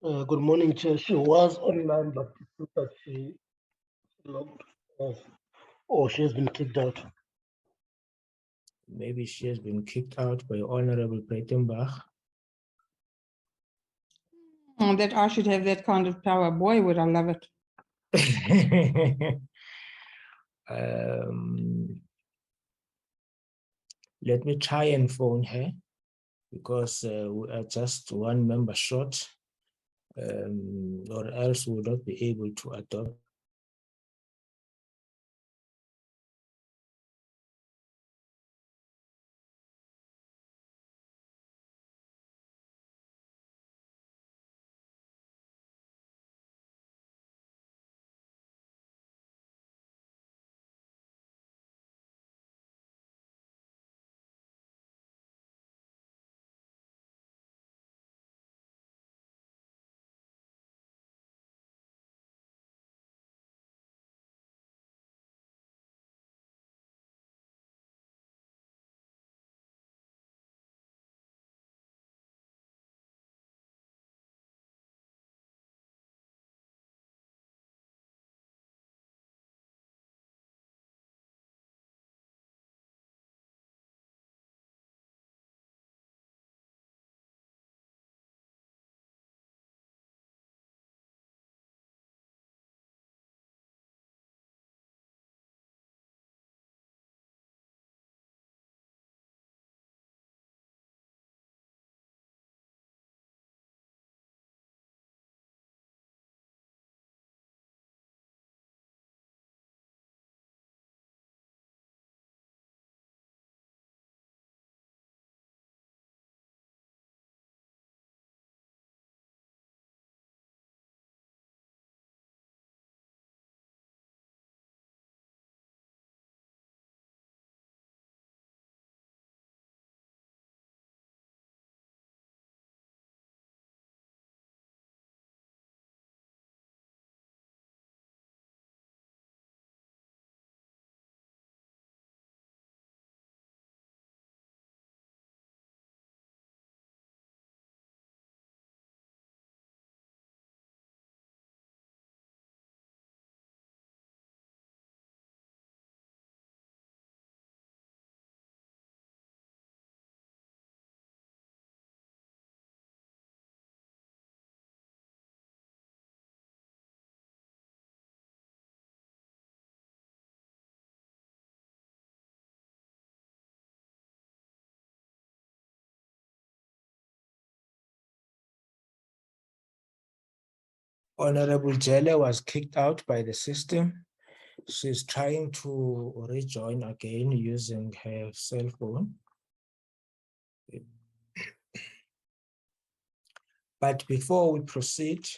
Good morning, Chair. She was online, but it looks like she logged off or she has been kicked out. Maybe she has been kicked out by Honorable Breitenbach. Oh, that I should have that kind of power. Boy, would I love it. Let me try and phone her because we are just one member short, or else we will not be able to adopt. Honorable Jelle was kicked out by the system. She's trying to rejoin again using her cell phone. But before we proceed,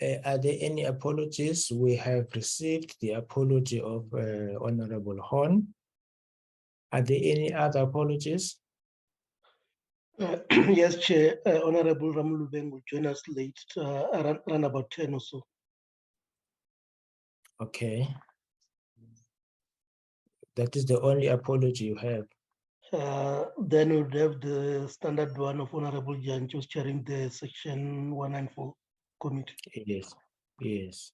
are there any apologies? We have received the apology of Honorable Horn. Are there any other apologies? Yes, Chair. Honorable Ramulubeng will join us late, around about 10 or so. Okay. That is the only apology you have. Then we would have the standard one of Honorable Jan, who's chairing the Section 194 committee. Yes, yes.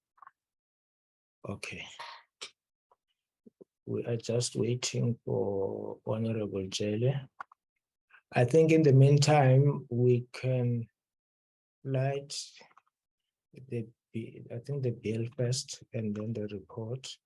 Okay. We are just waiting for Honorable Jelle. I think in the meantime, we can light the bill first and then the report.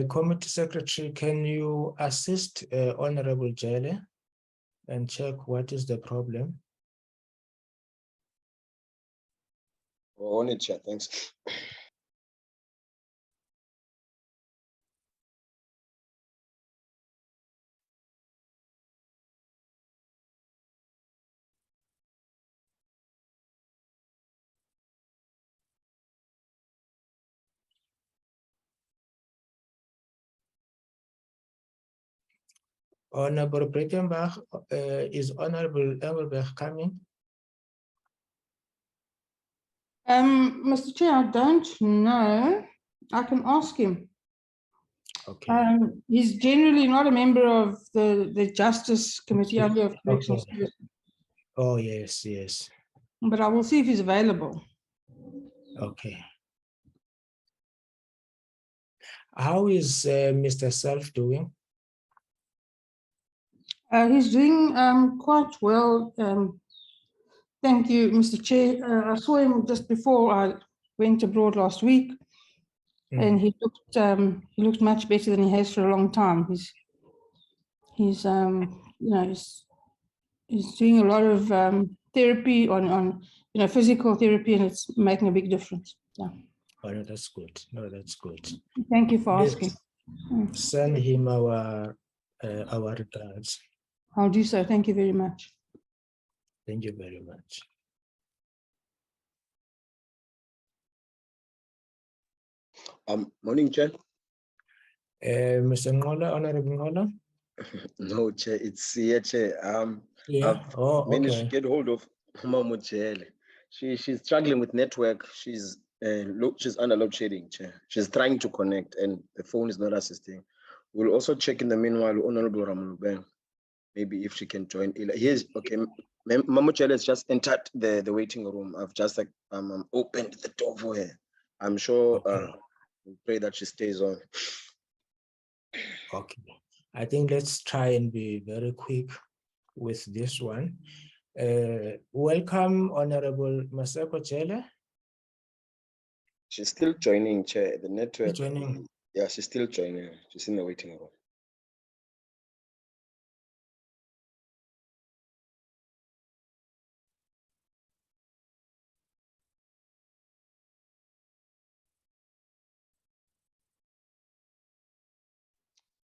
Committee Secretary, can you assist Honorable Jelle and check what is the problem? On it, Chair. Thanks. Honorable Breitenbach, is Honorable Engelberg coming? Mr. Chair, I don't know. I can ask him. Okay. He's generally not a member of the Justice Committee, only of Correctional Okay. Services, Oh, yes, yes. but I will see if he's available. Okay. How is Mr. Self doing? He's doing quite well. Thank you, Mr. Chair. I saw him just before I went abroad last week, and he looked much better than he has for a long time. He's doing a lot of therapy on physical therapy, and it's making a big difference. Yeah. Oh, no, that's good. No, that's good. Thank you for Let's asking. send him our regards. I'll do so. Thank you very much. Thank you very much. Morning, Chair. Mr. Ngola, Honorable Ngola? No, Chair, it's here, Chair. Yeah. I've Oh, managed to okay. get hold of Mama Mutshele. She's struggling with network. She's under load shedding, Chair. She's trying to connect, and the phone is not assisting. We'll also check in the meanwhile, Honorable Ramulubeng, maybe if she can join. Here's okay. Mama Mutshele has just entered the waiting room. I've just opened the door for her. I'm sure. Okay. We pray that she stays on. Okay. I think let's try and be very quick with this one. Welcome, Honorable Maseko Chele. She's still joining, Chair. The network. Joining. Yeah, she's still joining. She's in the waiting room.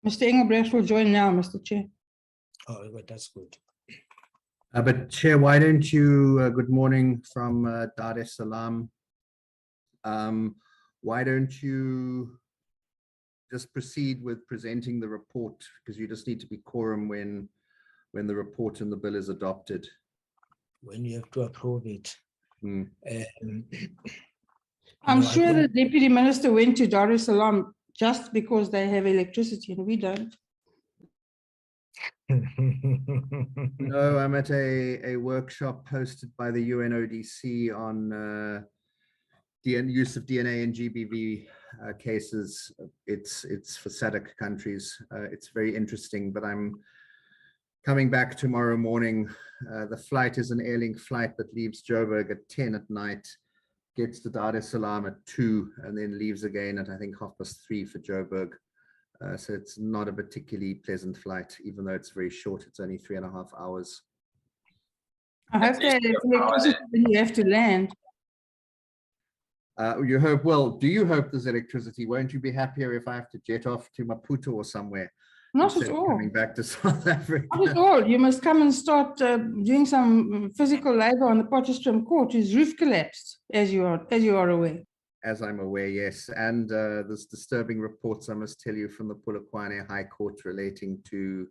Mr. Engelbrecht will join now, Mr. Chair. Oh, but that's good. But Chair, why don't you, good morning from Dar es Salaam. Why don't you just proceed with presenting the report, because you just need to be quorum when the report and the bill is adopted. When you have to approve it. Mm. I'm No, I sure the think- Deputy Minister went to Dar es Salaam just because they have electricity and we don't. No, I'm at a workshop hosted by the UNODC on use of DNA and GBV cases. It's for SADC countries. It's very interesting, but I'm coming back tomorrow morning. The flight is an Airlink flight that leaves Joburg at 10 at night, gets to Dar es Salaam at 2, and then leaves again at I think 3:30 for Joburg. So it's not a particularly pleasant flight, even though it's very short. It's only 3.5 hours. I hope they have electricity when you have to land. You hope, well, do you hope there's electricity? Won't you be happier if I have to jet off to Maputo or somewhere? Not instead at of all. Coming back to South Africa. Not at all. You must come and start doing some physical labor on the Potchefstroom court, whose roof collapsed, as you are aware. As I'm aware, yes. And there's disturbing reports, I must tell you, from the Polokwane High Court relating to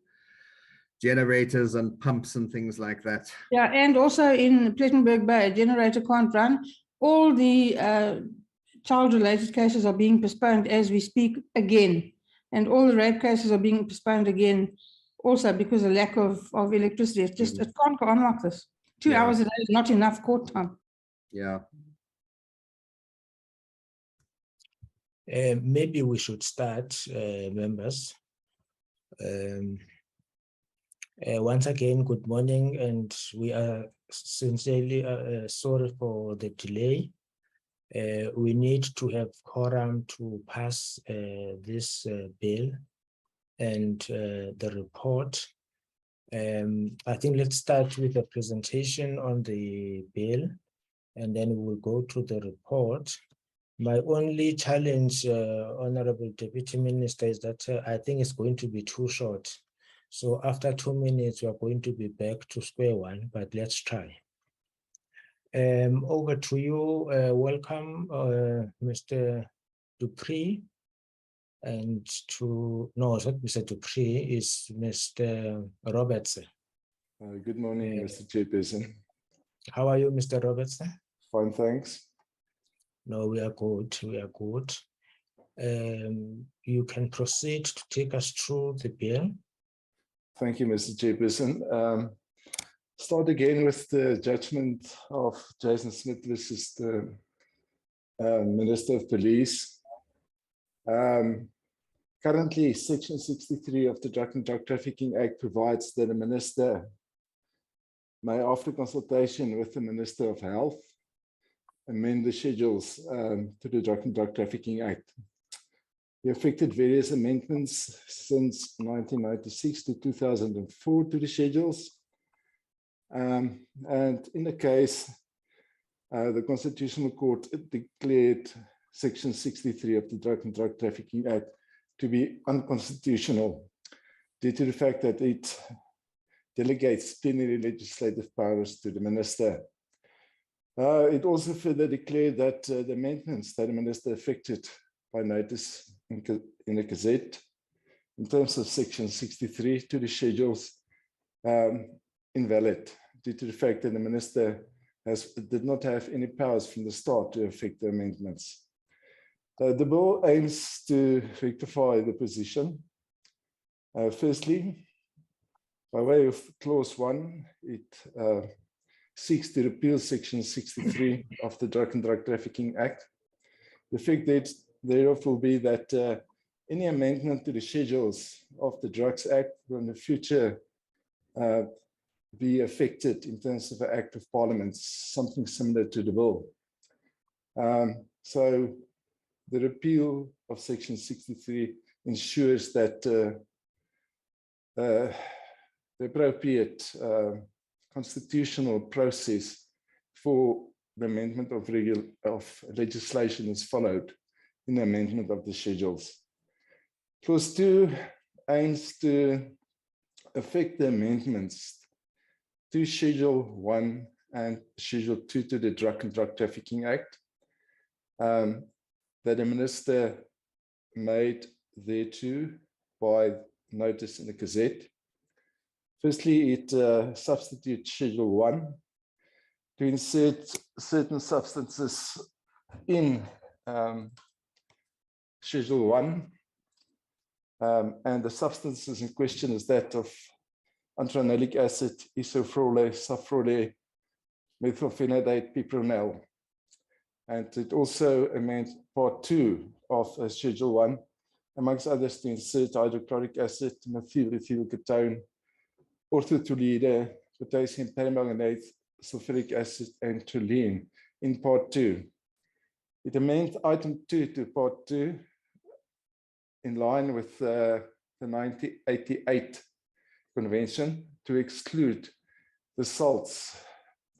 generators and pumps and things like that. Yeah, and also in Plettenberg Bay, a generator can't run. All the child-related cases are being postponed as we speak again. And all the rape cases are being postponed again, also because of lack of electricity. It's just, it can't go on like this. 2 Yeah. hours a day is not enough court time. Yeah. Maybe we should start, members. Once again, good morning, and we are sincerely sorry for the delay. We need to have quorum to pass this bill and the report. I think let's start with a presentation on the bill, and then we will go to the report. My only challenge, Honorable Deputy Minister, is that I think it's going to be too short. So after 2 minutes, we are going to be back to square one, but let's try. Over to you. Welcome, Mr. Dupree. And no, it's not Mr. Dupree, is Mr. Roberts. Good morning, Mr. Chairperson. How are you, Mr. Roberts? Fine, thanks. No, we are good. We are good. You can proceed to take us through the bill. Thank you, Mr. Chairperson. Start again with the judgment of Jason Smith versus the Minister of Police. Currently, Section 63 of the Drug and Drug Trafficking Act provides that a minister may, after consultation with the Minister of Health, amend the schedules to the Drug and Drug Trafficking Act. He effected various amendments since 1996 to 2004 to the schedules. And in the case, the Constitutional Court declared Section 63 of the Drug and Drug Trafficking Act to be unconstitutional due to the fact that it delegates plenary legislative powers to the minister. It also further declared that the amendments that the minister effected by notice in the Gazette in terms of Section 63 to the schedules invalid due to the fact that the minister did not have any powers from the start to effect the amendments. The bill aims to rectify the position. Firstly, by way of Clause 1, it seeks to repeal Section 63 of the Drug and Drug Trafficking Act. The effect thereof will be that any amendment to the schedules of the Drugs Act will in the future be affected in terms of an act of parliament, something similar to the bill. So the repeal of Section 63 ensures that the appropriate constitutional process for the amendment of legislation is followed in the amendment of the schedules. Clause 2 aims to affect the amendments to Schedule 1 and Schedule 2 to the Drug and Drug Trafficking Act that the minister made thereto by notice in the Gazette. Firstly, it substitutes Schedule 1 to insert certain substances in Schedule 1. And the substances in question is that of antranilic acid, isofrole, safrole, methylphenidate, piperonel. And it also amends Part 2 of Schedule 1, amongst others, to insert hydrochloric acid, methyl-ethylketone, orthotoluene, potassium permanganate, sulfuric acid, and toluene in Part 2. It amends Item 2 to Part 2 in line with the 1988 Convention to exclude the salts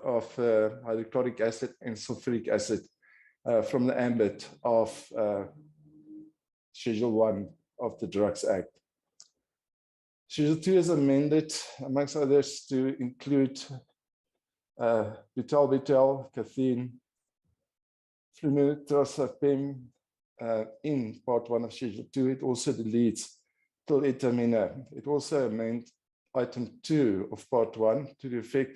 of hydrochloric acid and sulfuric acid from the ambit of Schedule 1 of the Drugs Act. Schedule 2 is amended, amongst others, to include butalbital, caffeine, flumitrazepam in Part 1 of Schedule 2. It also deletes tilletamina. It also amends Item 2 of Part 1 to the effect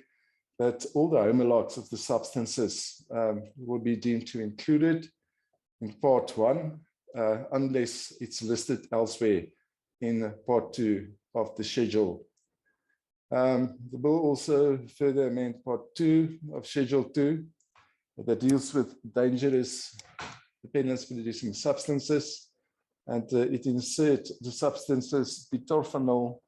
that all the homologs of the substances will be deemed to included in Part 1 unless it's listed elsewhere in Part 2 of the schedule. The bill also further amends Part 2 of Schedule 2 that deals with dangerous dependence-producing substances, and it inserts the substances butorphanol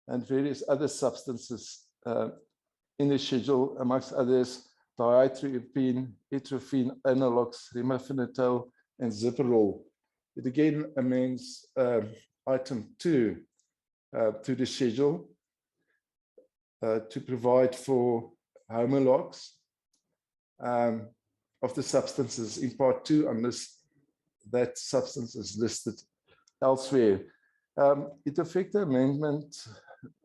and various other substances in the schedule, amongst others, dihydroepine, atropine, analogs, remifenatide, and zipperol. It again amends Item 2 to the schedule to provide for homologs of the substances in Part 2 unless that substance is listed elsewhere. It affects the amendment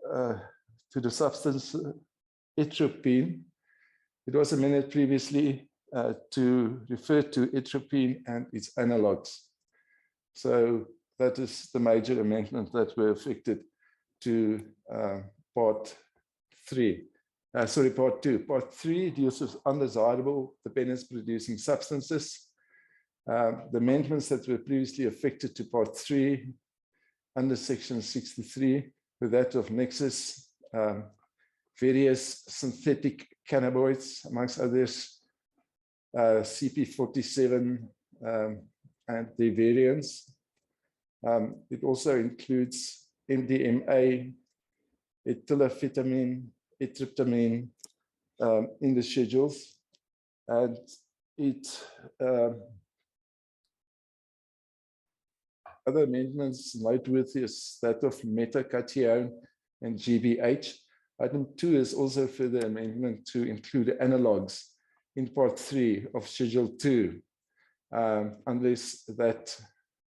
to the substance atropine. It was amended previously to refer to atropine and its analogs. So that is the major amendment that were affected to part 3. Part 2. Part 3 deals with undesirable dependence-producing substances. The amendments that were previously affected to part 3 under section 63 were that of nexus, various synthetic cannabinoids, amongst others, CP47 and the variants. It also includes MDMA, ethylamphetamine, etryptamine in the schedules, and it other amendments noteworthy is that of metacation and GBH. Item 2 is also further amendment to include analogs in part 3 of Schedule 2, unless that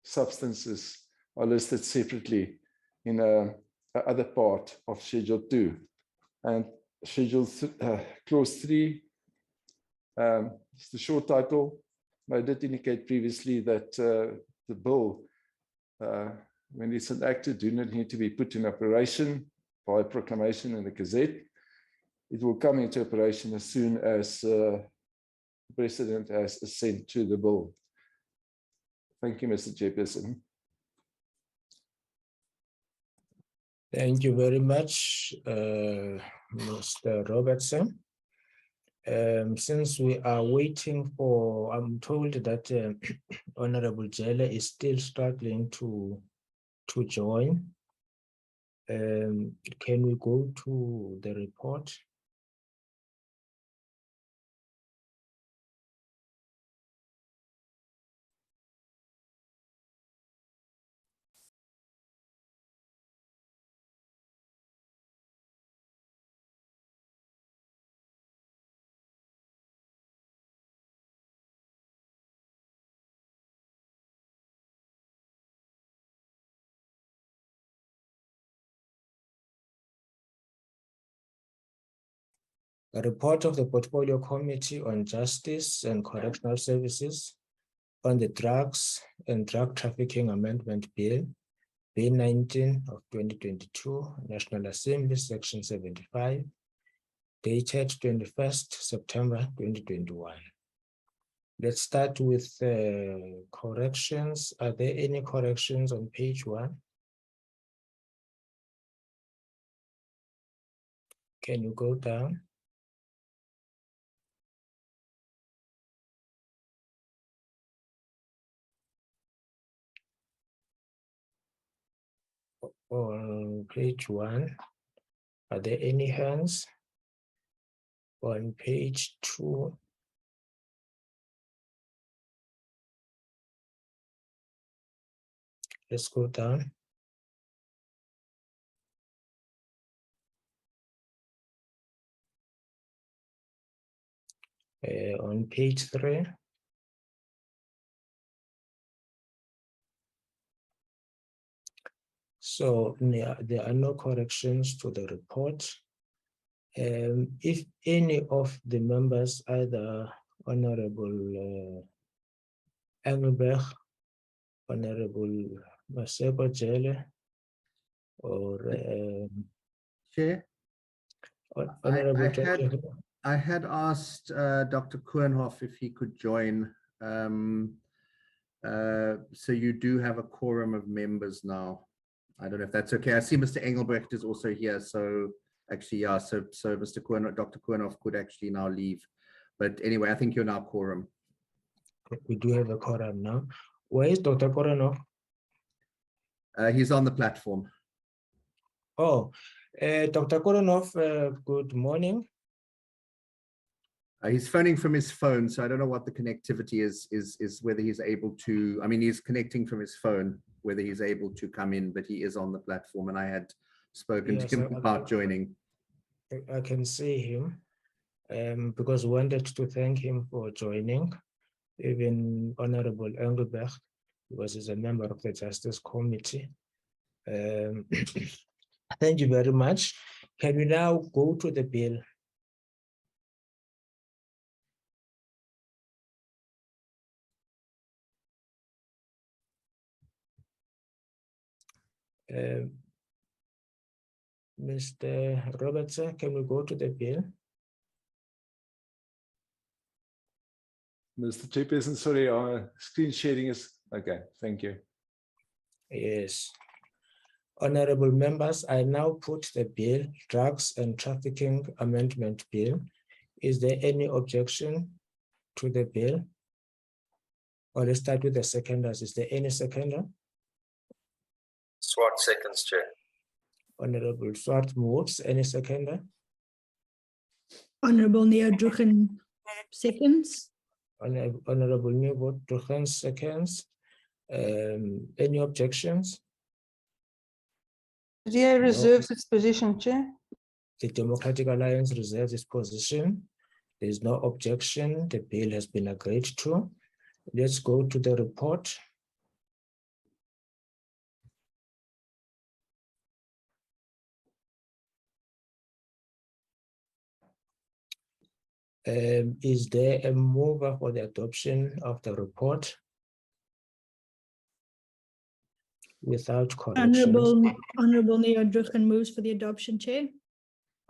substances are listed separately in the other part of Schedule 2. And Clause 3 is the short title. I did indicate previously that the bill, when it's enacted, do not need to be put in operation by proclamation in the Gazette. It will come into operation as soon as the President has assent to the bill. Thank you, Mr. Chairperson. Thank you very much, Mr. Robertson. Since we are waiting for, I'm told that Honorable Jelle is still struggling to join. Can we go to the report? A report of the Portfolio Committee on Justice and Correctional Services on the Drugs and Drug Trafficking Amendment Bill, Bill 19 of 2022, National Assembly, Section 75, dated 21st September 2021. Let's start with corrections. Are there any corrections on page 1? Can you go down? On page 1, are there any hands? On page 2, let's go down. On page 3, so there are no corrections to the report. If any of the members, either Honorable Engelberg, Honorable Maseko Jelle, or Chair, Honorable I had asked Dr. Koenhoff if he could join. So you do have a quorum of members now. I don't know if that's okay. I see Mr. Engelbrecht is also here. So actually, yeah, so Mr. Koenhoff, Dr. Koenhoff could actually now leave. But anyway, I think you're now quorum. We do have a quorum now. Where is Dr. Koenhoff? He's on the platform. Oh, Dr. Koenhoff, good morning. He's phoning from his phone, so I don't know what the connectivity is whether he's able to, I mean, he's connecting from his phone, whether he's able to come in, but he is on the platform, and I had spoken to him about joining. I can see him, because I wanted to thank him for joining, even Honorable Engelberg, because he's a member of the Justice Committee. Thank you very much. Can we now go to the bill? Mr. Robertson, can we go to the bill? Mr. Chairperson, sorry, our screen sharing is okay. Thank you. Yes. Honorable members, I now put the bill, Drugs and Trafficking Amendment Bill. Is there any objection to the bill? Or let's start with the seconders. Is there any seconder? Swart seconds, Chair. Honorable Swart moves. Any seconder? Honorable Neodruchen seconds. Honorable Neodruchen seconds. Any objections? The DA reserves its position, Chair. The Democratic Alliance reserves its position. There is no objection. The bill has been agreed to. Let's go to the report. Is there a mover for the adoption of the report without corrections? Honorable Neodruchen moves for the adoption, Chair.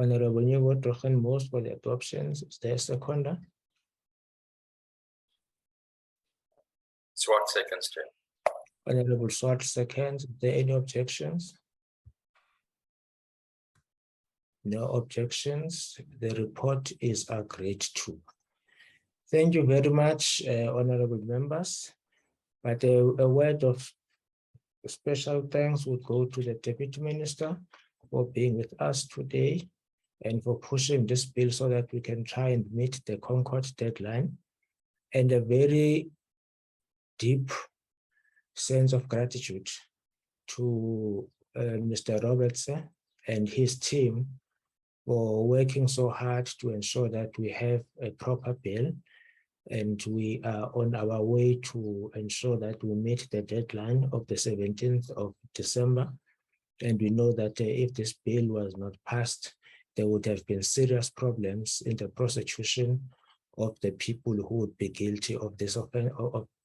Honorable Neodruchen moves for the adoptions. Is there a seconder? Swart seconds, Chair. Honorable Swart seconds. Is there any objections? No objections. The report is agreed to. Thank you very much, honorable members. But a word of special thanks would go to the Deputy Minister for being with us today and for pushing this bill so that we can try and meet the Concord deadline, and a very deep sense of gratitude to Mr. Robertson and his team for working so hard to ensure that we have a proper bill, and we are on our way to ensure that we meet the deadline of the 17th of December. And we know that if this bill was not passed, there would have been serious problems in the prosecution of the people who would be guilty of this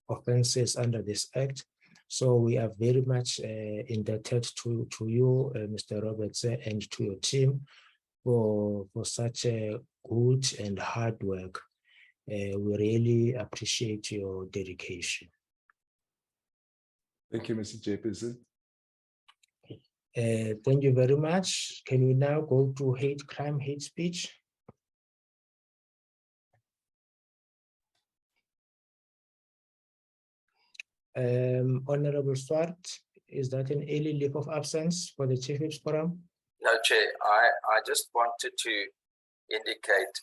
offenses under this act. So we are very much indebted to you, Mr. Robertson, and to your team for such a good and hard work. We really appreciate your dedication. Thank you, Mr. Chairperson. Thank you very much. Can we now go to hate crime, hate speech? Honorable Swart, is that an early leave of absence for the Chief Whip's Forum? No, Chair. I just wanted to indicate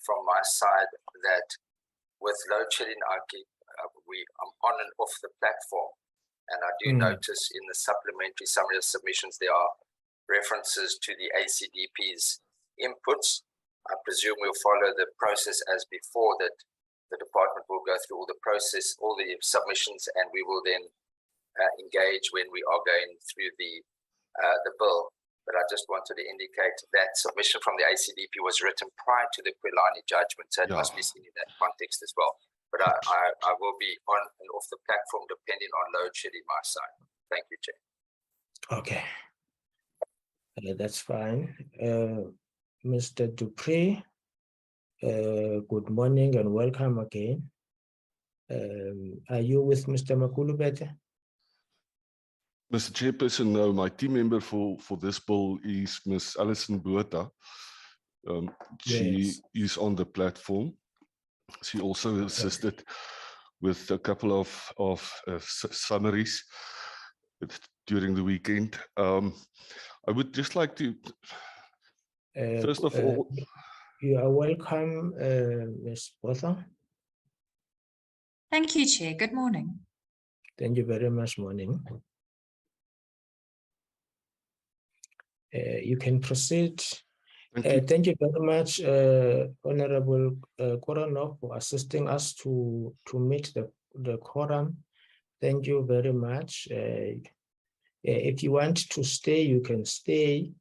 from my side that with load shedding, I'm on and off the platform, and I do notice in the supplementary summary of submissions there are references to the ACDP's inputs. I presume we'll follow the process as before, that the department will go through all the process, all the submissions, and we will then engage when we are going through the bill. But I just wanted to indicate that submission from the ACDP was written prior to the Kwelani judgment, so it must be seen in that context as well. But I will be on and off the platform depending on load shedding my side. Thank you, Chair. Okay. That's fine. Mr. Dupree, good morning and welcome again. Are you with Mr. Makulubete? Mr. Chairperson, no, my team member for this bill is Ms. Alison Botha. She is on the platform. She also assisted with a couple of summaries during the weekend. I would just like to, first of all... You are welcome, Ms. Botha. Thank you, Chair. Good morning. Thank you very much, morning. You can proceed. Thank you very much, Honorable Koronov, for assisting us to meet the quorum. Thank you very much. If you want to stay, you can stay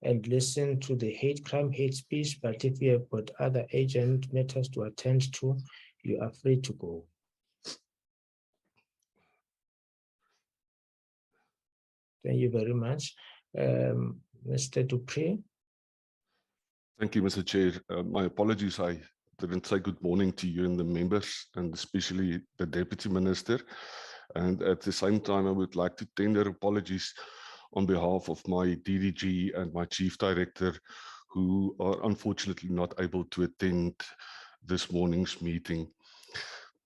and listen to the hate crime, hate speech, but if you have got other urgent matters to attend to, you are free to go. Thank you very much. Mr. Dupree. Thank you, Mr. Chair. My apologies, I didn't say good morning to you and the members, and especially the Deputy Minister. And at the same time, I would like to tender apologies on behalf of my DDG and my Chief Director, who are unfortunately not able to attend this morning's meeting.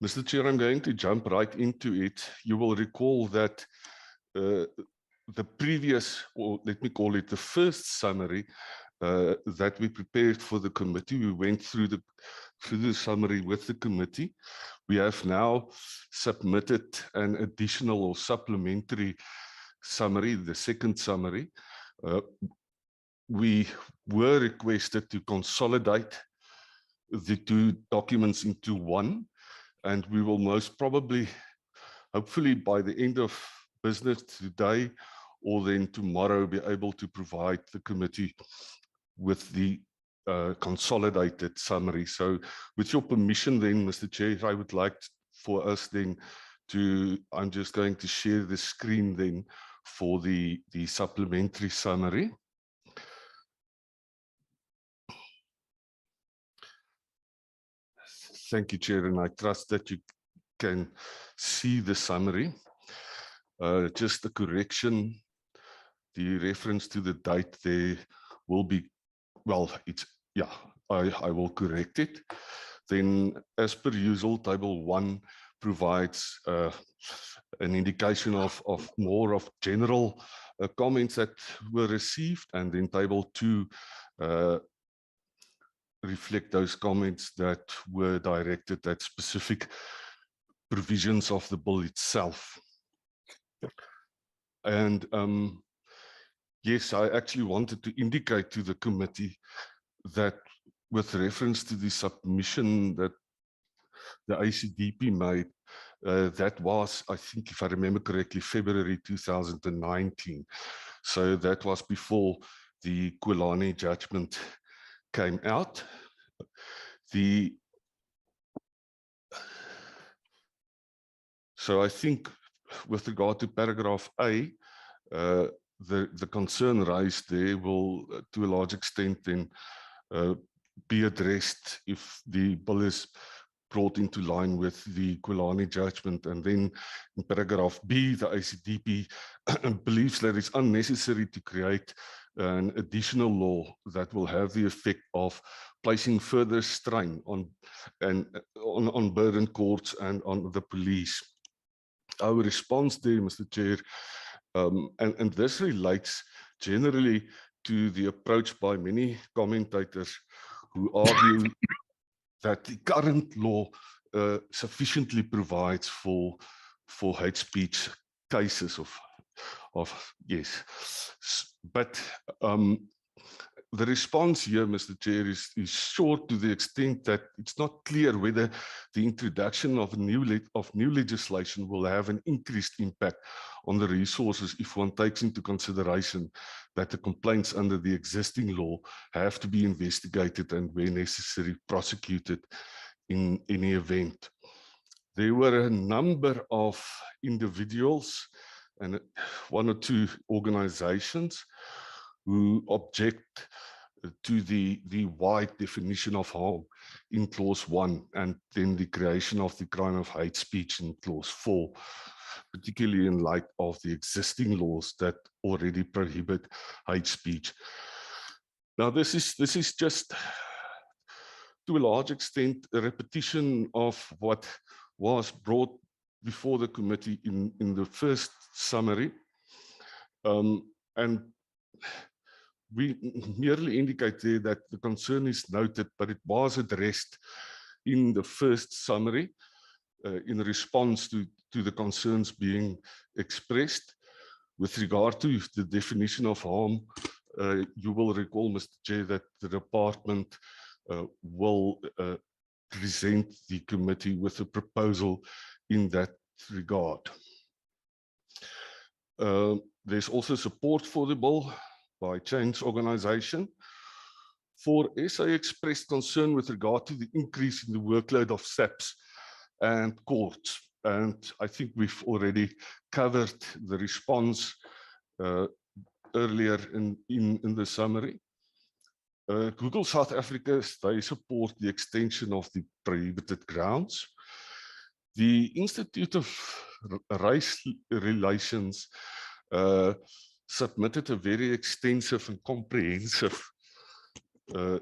Mr. Chair, I'm going to jump right into it. You will recall that the previous, or let me call it the first summary that we prepared for the committee, we went through the summary with the committee. We have now submitted an additional or supplementary summary, the second summary. We were requested to consolidate the two documents into one, and we will most probably, hopefully by the end of business today or then tomorrow, be able to provide the committee with the consolidated summary. So with your permission then, Mr. Chair, I would like for us then to, I'm just going to share the screen then for the supplementary summary. Thank you, Chair, and I trust that you can see the summary. Just a correction, the reference to the date there will be, well, it's, yeah, I will correct it. Then, as per usual, Table 1 provides an indication of more of general comments that were received, and then Table 2 reflect those comments that were directed at specific provisions of the bill itself. And yes, I actually wanted to indicate to the committee that with reference to the submission that the ACDP made, that was, I think, if I remember correctly, February 2019. So that was before the Kulani judgment came out. So I think with regard to paragraph A, the concern raised there will, to a large extent, then be addressed if the bill is brought into line with the Kulani judgment. And then in paragraph B, the ACDP believes that it's unnecessary to create an additional law that will have the effect of placing further strain on burden courts and on the police. Our response there, Mr. Chair, and this relates generally to the approach by many commentators who argue that the current law sufficiently provides for hate speech cases of yes. But the response here, Mr. Chair, is short to the extent that it's not clear whether the introduction of new legislation will have an increased impact on the resources if one takes into consideration that the complaints under the existing law have to be investigated and, where necessary, prosecuted in any event. There were a number of individuals and one or two organizations who object to the wide definition of harm in clause 1 and then the creation of the crime of hate speech in clause 4, particularly in light of the existing laws that already prohibit hate speech. Now, this is just, to a large extent, a repetition of what was brought before the committee in the first summary. And we merely indicate there that the concern is noted, but it was addressed in the first summary in response to the concerns being expressed. With regard to the definition of harm, you will recall, Mr. Chair, that the department will present the committee with a proposal in that regard. There's also support for the bill by Change Organization. For SA expressed concern with regard to the increase in the workload of SAPs and courts. And I think we've already covered the response earlier in the summary. Google South Africa, they support the extension of the prohibited grounds. The Institute of Race Relations submitted a very extensive and comprehensive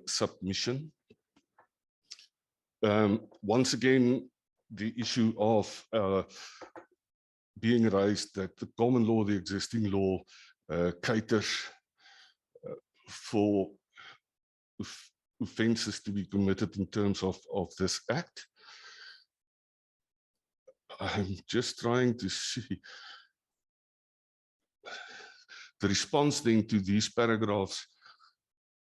submission. Once again, the issue of being raised that the common law, the existing law, caters for offences to be committed in terms of this act. I'm just trying to see the response then to these paragraphs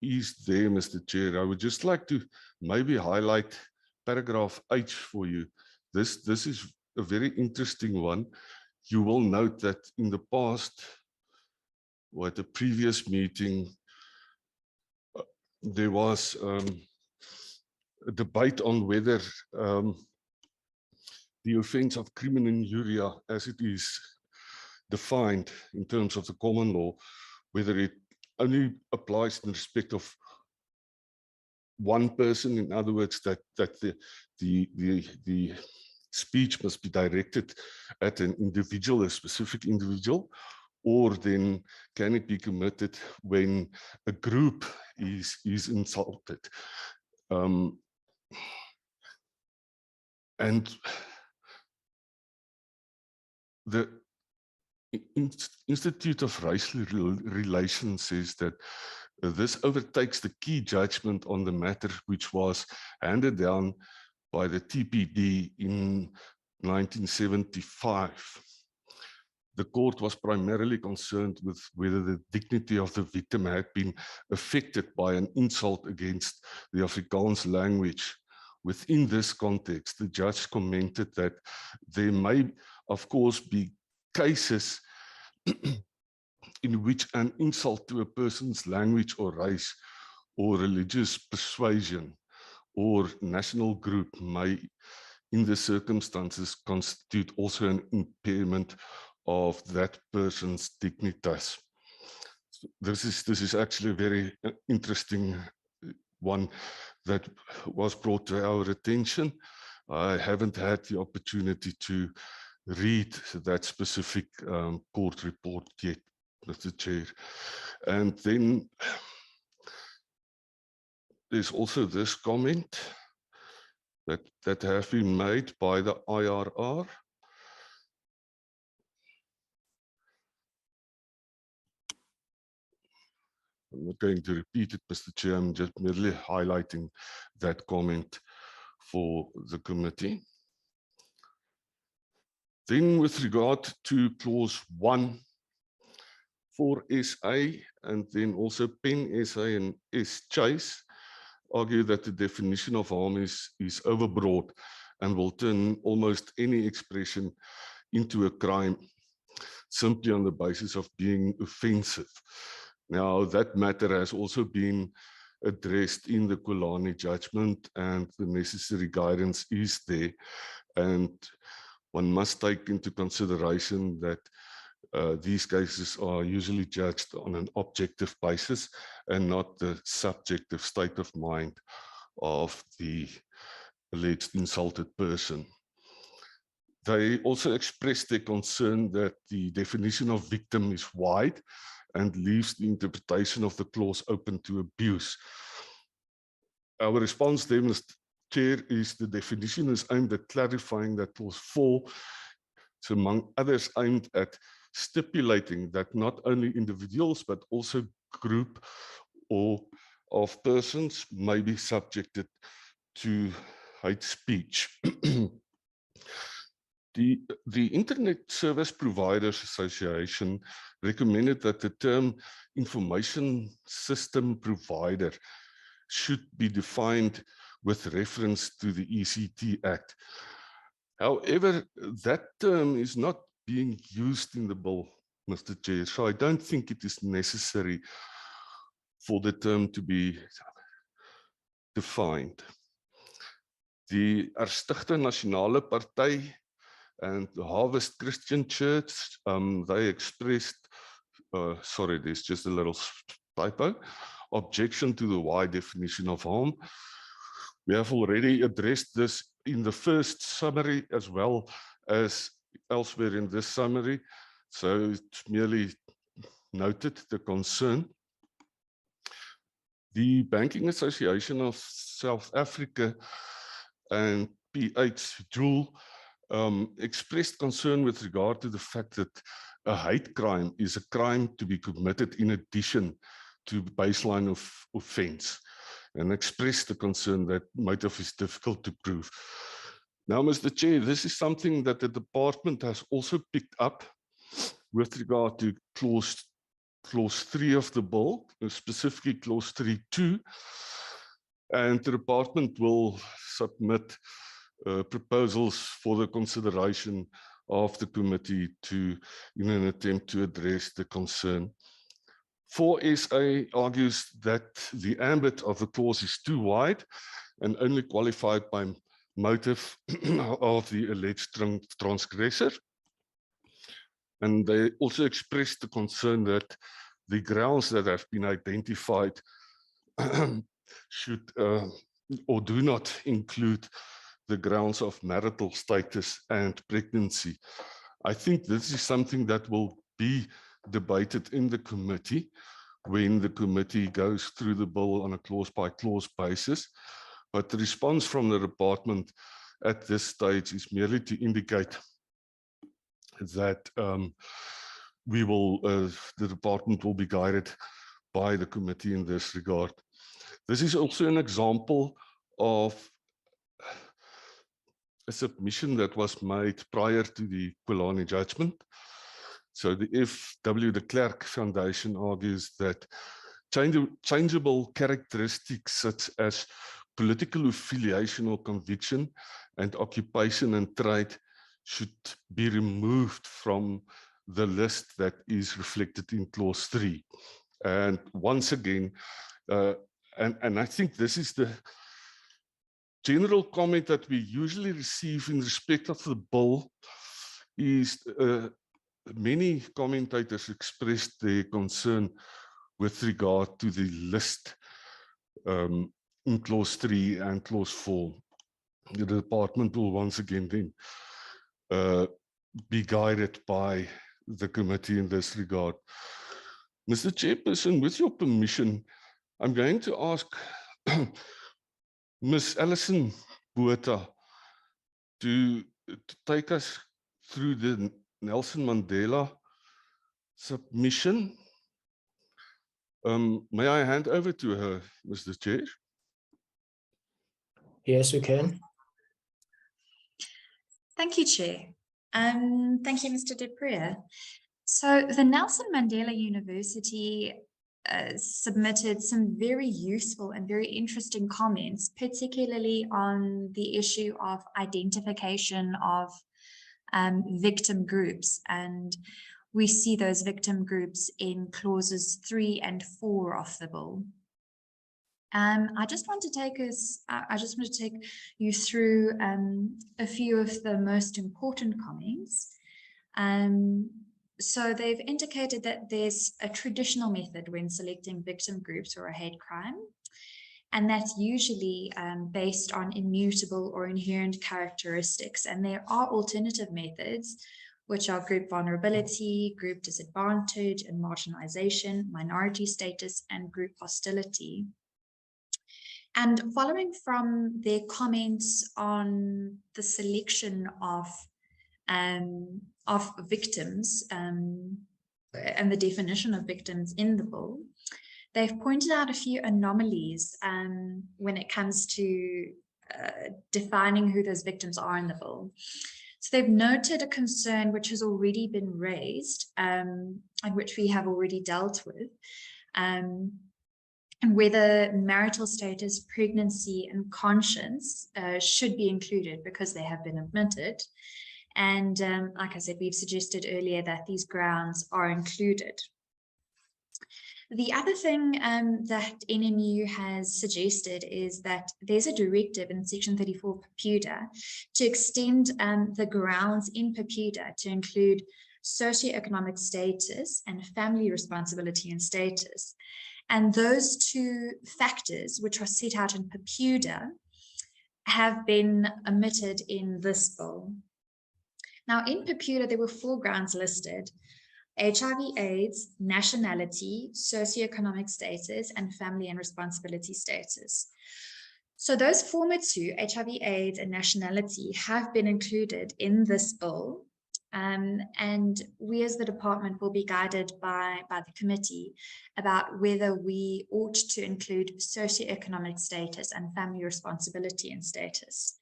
is there, Mr. Chair. I would just like to maybe highlight paragraph H for you. This is a very interesting one. You will note that in the past, or at the previous meeting, there was a debate on whether the offence of crimen injuria, as it is defined in terms of the common law, whether it only applies in respect of one person, in other words, that the speech must be directed at an individual, a specific individual, or then can it be committed when a group is insulted. And the Institute of Racial Relations says that this overtakes the key judgment on the matter which was handed down by the TPD in 1975. The court was primarily concerned with whether the dignity of the victim had been affected by an insult against the Afrikaans language. Within this context, the judge commented that there may, of course, be cases in which an insult to a person's language or race or religious persuasion or national group may, in the circumstances, constitute also an impairment of that person's dignitas. This is actually a very interesting one that was brought to our attention. I haven't had the opportunity to read that specific court report yet, Mr. Chair. And then there's also this comment that have been made by the IRR. I'm not going to repeat it, Mr. Chair. I'm just merely highlighting that comment for the committee. Then with regard to clause 1 for SA and then also PEN SA and S Chase, argue that the definition of harm is overbroad and will turn almost any expression into a crime simply on the basis of being offensive. Now, that matter has also been addressed in the Kulani judgment, and the necessary guidance is there. And one must take into consideration that these cases are usually judged on an objective basis and not the subjective state of mind of the alleged insulted person. They also expressed their concern that the definition of victim is wide and leaves the interpretation of the clause open to abuse. Our response there, Mr. Chair, is the definition is aimed at clarifying that clause 4 is among others aimed at stipulating that not only individuals but also group or of persons may be subjected to hate speech. The Internet Service Providers Association recommended that the term information system provider should be defined with reference to the ECT Act. However, that term is not being used in the bill, Mr. Chair, so I don't think it is necessary for the term to be defined. The Erstigte Nasionale Party and the Harvest Christian Church, they expressed sorry, there's just a little typo. Objection to the wide definition of harm. We have already addressed this in the first summary as well as elsewhere in this summary. So it's merely noted the concern. The Banking Association of South Africa and PH Jewel expressed concern with regard to the fact that a hate crime is a crime to be committed in addition to baseline of offense, and expressed the concern that motive is difficult to prove. Now, Mr. Chair, this is something that the department has also picked up with regard to clause 3 of the bill, specifically clause 3.2, and the department will submit proposals for the consideration of the committee in an attempt to address the concern. 4SA argues that the ambit of the clause is too wide and only qualified by motive of the alleged transgressor. And they also expressed the concern that the grounds that have been identified should or do not include the grounds of marital status and pregnancy. I think this is something that will be debated in the committee when the committee goes through the bill on a clause-by-clause basis. But the response from the department at this stage is merely to indicate that the department will be guided by the committee in this regard. This is also an example of a submission that was made prior to the Kwalani judgment. So the F.W. de Klerk Foundation argues that changeable characteristics such as political affiliation or conviction and occupation and trade should be removed from the list that is reflected in clause 3. And once again, and I think this is the general comment that we usually receive in respect of the bill, is many commentators expressed their concern with regard to the list in clause 3 and clause 4. The department will once again then be guided by the committee in this regard. Mr. Chairperson, with your permission, I'm going to ask Ms. Alison Botha to take us through the Nelson Mandela submission. May I hand over to her, Mr. Chair? Yes, we can. Thank you, Chair. Thank you, Mr. De Priya. So the Nelson Mandela University submitted some very useful and very interesting comments, particularly on the issue of identification of victim groups. And we see those victim groups in clauses 3 and 4 of the bill. I just want to take you through a few of the most important comments. So they've indicated that there's a traditional method when selecting victim groups for a hate crime, and that's usually based on immutable or inherent characteristics. And there are alternative methods, which are group vulnerability, group disadvantage and marginalization, minority status, and group hostility. And following from their comments on the selection of victims and the definition of victims in the bill, they've pointed out a few anomalies when it comes to defining who those victims are in the bill. So they've noted a concern which has already been raised and which we have already dealt with, and whether marital status, pregnancy, and conscience should be included because they have been admitted. And like I said, we've suggested earlier that these grounds are included. The other thing that NMU has suggested is that there's a directive in Section 34 Papuda to extend the grounds in Papuda to include socioeconomic status and family responsibility and status. And those two factors, which are set out in PEPUDA, have been omitted in this bill. Now, in PEPUDA, there were 4 grounds listed: HIV/AIDS, nationality, socioeconomic status, and family and responsibility status. So those former 2, HIV/AIDS and nationality, have been included in this bill. And we as the department will be guided by the committee about whether we ought to include socioeconomic status and family responsibility and status.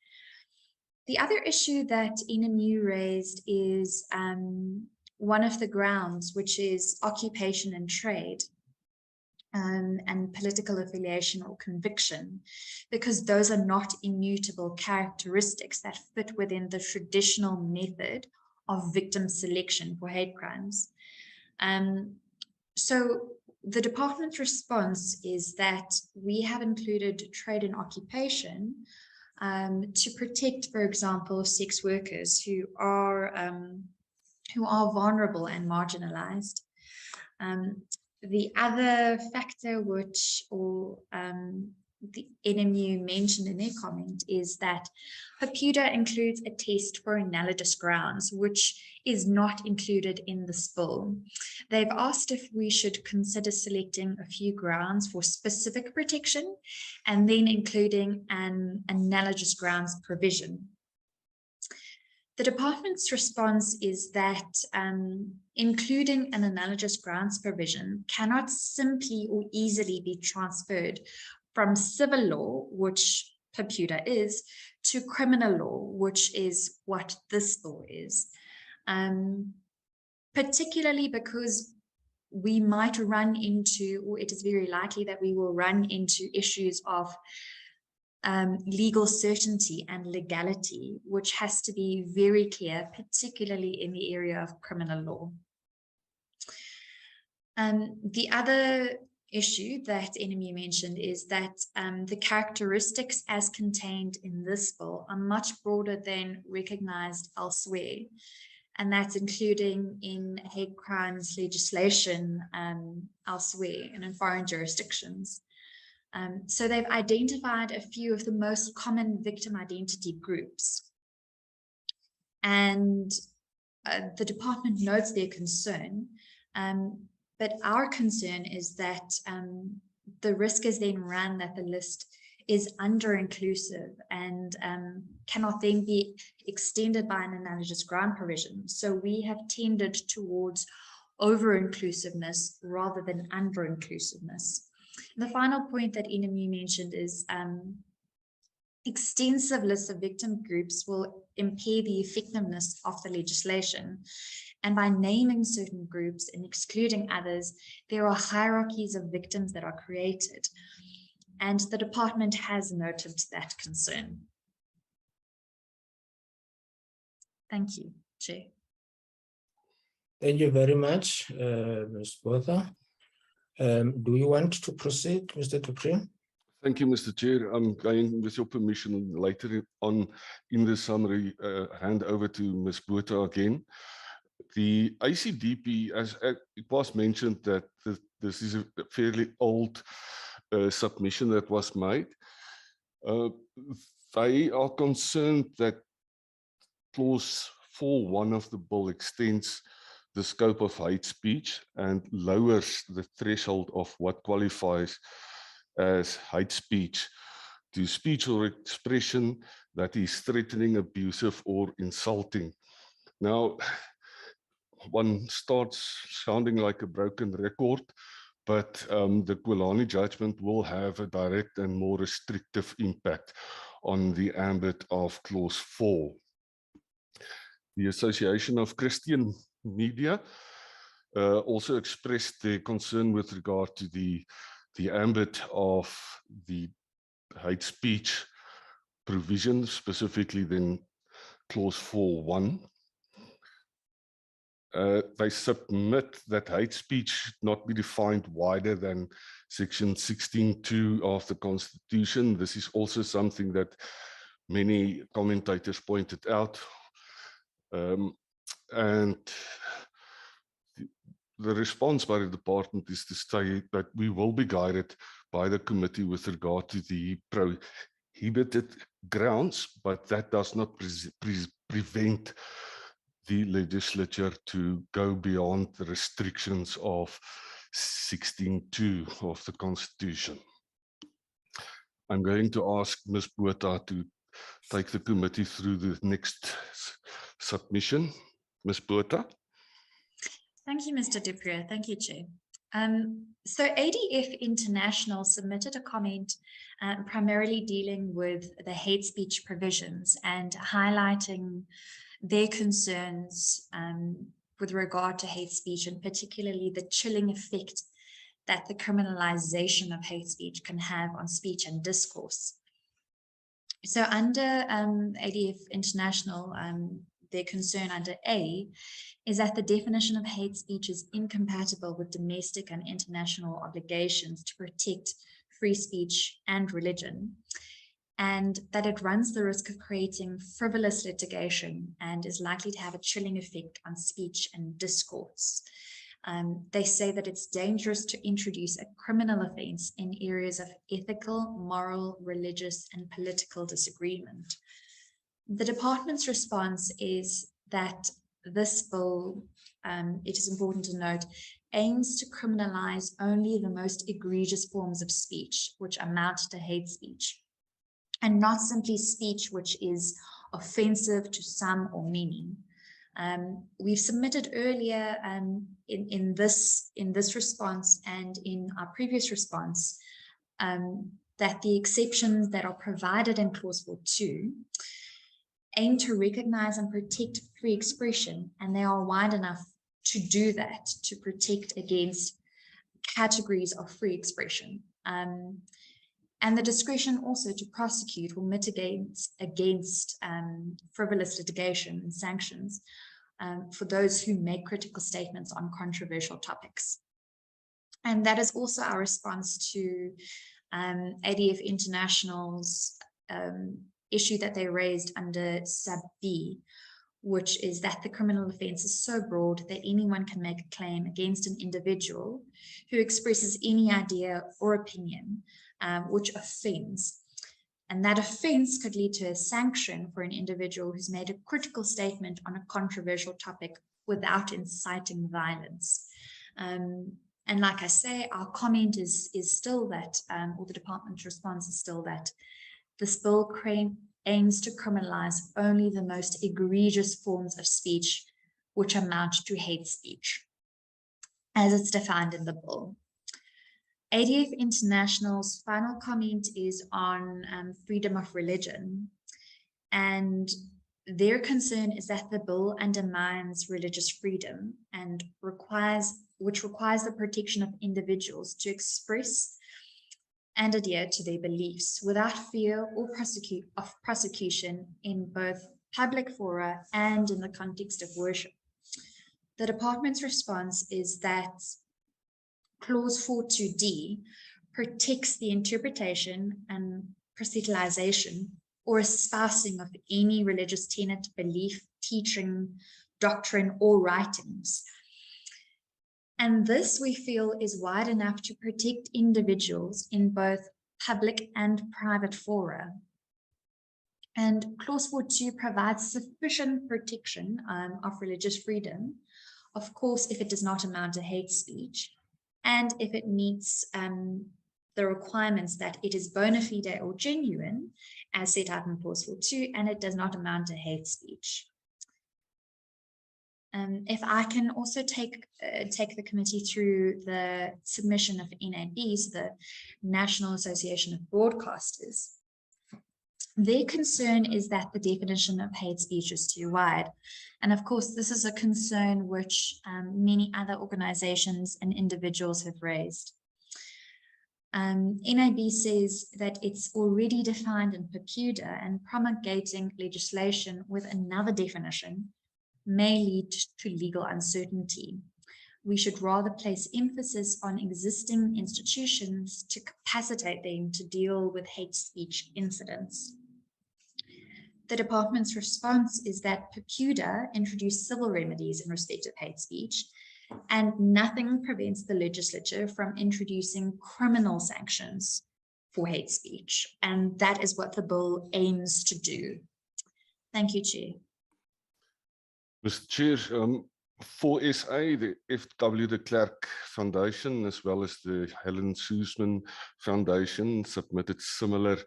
The other issue that NMU raised is one of the grounds, which is occupation and trade, and political affiliation or conviction, because those are not immutable characteristics that fit within the traditional method of victim selection for hate crimes. So the department's response is that we have included trade and occupation to protect, for example, sex workers who are vulnerable and marginalized. The other factor which the NMU mentioned in their comment is that PEPUDA includes a test for analogous grounds, which is not included in this bill. They've asked if we should consider selecting a few grounds for specific protection and then including an analogous grounds provision. The department's response is that including an analogous grounds provision cannot simply or easily be transferred from civil law, which PEPUDA is, to criminal law, which is what this bill is. Particularly because we might run into, or it is very likely that we will run into issues of legal certainty and legality, which has to be very clear, particularly in the area of criminal law. The other issue that NMU mentioned is that the characteristics as contained in this bill are much broader than recognized elsewhere. And that's including in hate crimes legislation elsewhere and in foreign jurisdictions. So they've identified a few of the most common victim identity groups. And the department notes their concern, but our concern is that the risk is then run that the list is under-inclusive and cannot then be extended by an analogous ground provision. So we have tended towards over-inclusiveness rather than under-inclusiveness. The final point that NMU mentioned is extensive lists of victim groups will impair the effectiveness of the legislation. And by naming certain groups and excluding others, there are hierarchies of victims that are created. And the department has noted that concern. Thank you, Chair. Thank you very much, Ms. Botha. Do you want to proceed, Mr. Dupree? Thank you, Mr. Chair. I'm going, with your permission, later on in the summary, hand over to Ms. Botha again. The ICDP, as it was mentioned, that this is a fairly old submission that was made. They are concerned that clause 4.1 of the bill extends the scope of hate speech and lowers the threshold of what qualifies as hate speech to speech or expression that is threatening, abusive, or insulting. Now, one starts sounding like a broken record, but the Kwalani judgment will have a direct and more restrictive impact on the ambit of clause 4. The Association of Christian Media also expressed their concern with regard to the ambit of the hate speech provision, specifically then clause 4.1. They submit that hate speech should not be defined wider than section 16.2 of the Constitution. This is also something that many commentators pointed out. And the response by the department is to say that we will be guided by the committee with regard to the prohibited grounds, but that does not prevent the legislature to go beyond the restrictions of 16(2) of the Constitution. I'm going to ask Ms. Botha to take the committee through the next submission. Ms. Botha. Thank you, Mr. Dupré. Thank you, Chair. So ADF International submitted a comment primarily dealing with the hate speech provisions and highlighting their concerns with regard to hate speech, and particularly the chilling effect that the criminalization of hate speech can have on speech and discourse. So under ADF International, their concern under A is that the definition of hate speech is incompatible with domestic and international obligations to protect free speech and religion, and that it runs the risk of creating frivolous litigation and is likely to have a chilling effect on speech and discourse. They say that it's dangerous to introduce a criminal offense in areas of ethical, moral, religious, and political disagreement. The department's response is that this bill, it is important to note, aims to criminalize only the most egregious forms of speech, which amount to hate speech, and not simply speech which is offensive to some or many. We've submitted earlier in this response and in our previous response that the exceptions that are provided in clause 4.2 aim to recognize and protect free expression, and they are wide enough to do that, to protect against categories of free expression. And the discretion also to prosecute will mitigate against frivolous litigation and sanctions for those who make critical statements on controversial topics. And that is also our response to ADF International's issue that they raised under sub B, which is that the criminal offense is so broad that anyone can make a claim against an individual who expresses any idea or opinion which offends. And that offense could lead to a sanction for an individual who's made a critical statement on a controversial topic without inciting violence. And like I say, our comment is still that, or the department's response is still that this bill aims to criminalize only the most egregious forms of speech which amount to hate speech, as it's defined in the bill. ADF International's final comment is on freedom of religion, and their concern is that the bill undermines religious freedom and which requires the protection of individuals to express and adhere to their beliefs without fear or prosecution in both public fora and in the context of worship. The department's response is that Clause 4.2d protects the interpretation and proselytization or espousing of any religious tenet, belief, teaching, doctrine, or writings. And this, we feel, is wide enough to protect individuals in both public and private fora. And Clause 4.2 provides sufficient protection of religious freedom, of course, if it does not amount to hate speech, and if it meets the requirements that it is bona fide or genuine, as set out in Clause 4.2, and it does not amount to hate speech. If I can also take the committee through the submission of NAB, so the National Association of Broadcasters. Their concern is that the definition of hate speech is too wide. And of course, this is a concern which many other organizations and individuals have raised. NAB says that it's already defined in PECUDA, and promulgating legislation with another definition may lead to legal uncertainty. We should rather place emphasis on existing institutions to capacitate them to deal with hate speech incidents. The department's response is that PECUDA introduced civil remedies in respect of hate speech, and nothing prevents the legislature from introducing criminal sanctions for hate speech. And that is what the bill aims to do. Thank you, Chair. Mr. Chair, for SA, the FW de Klerk Foundation, as well as the Helen Suzman Foundation, submitted similar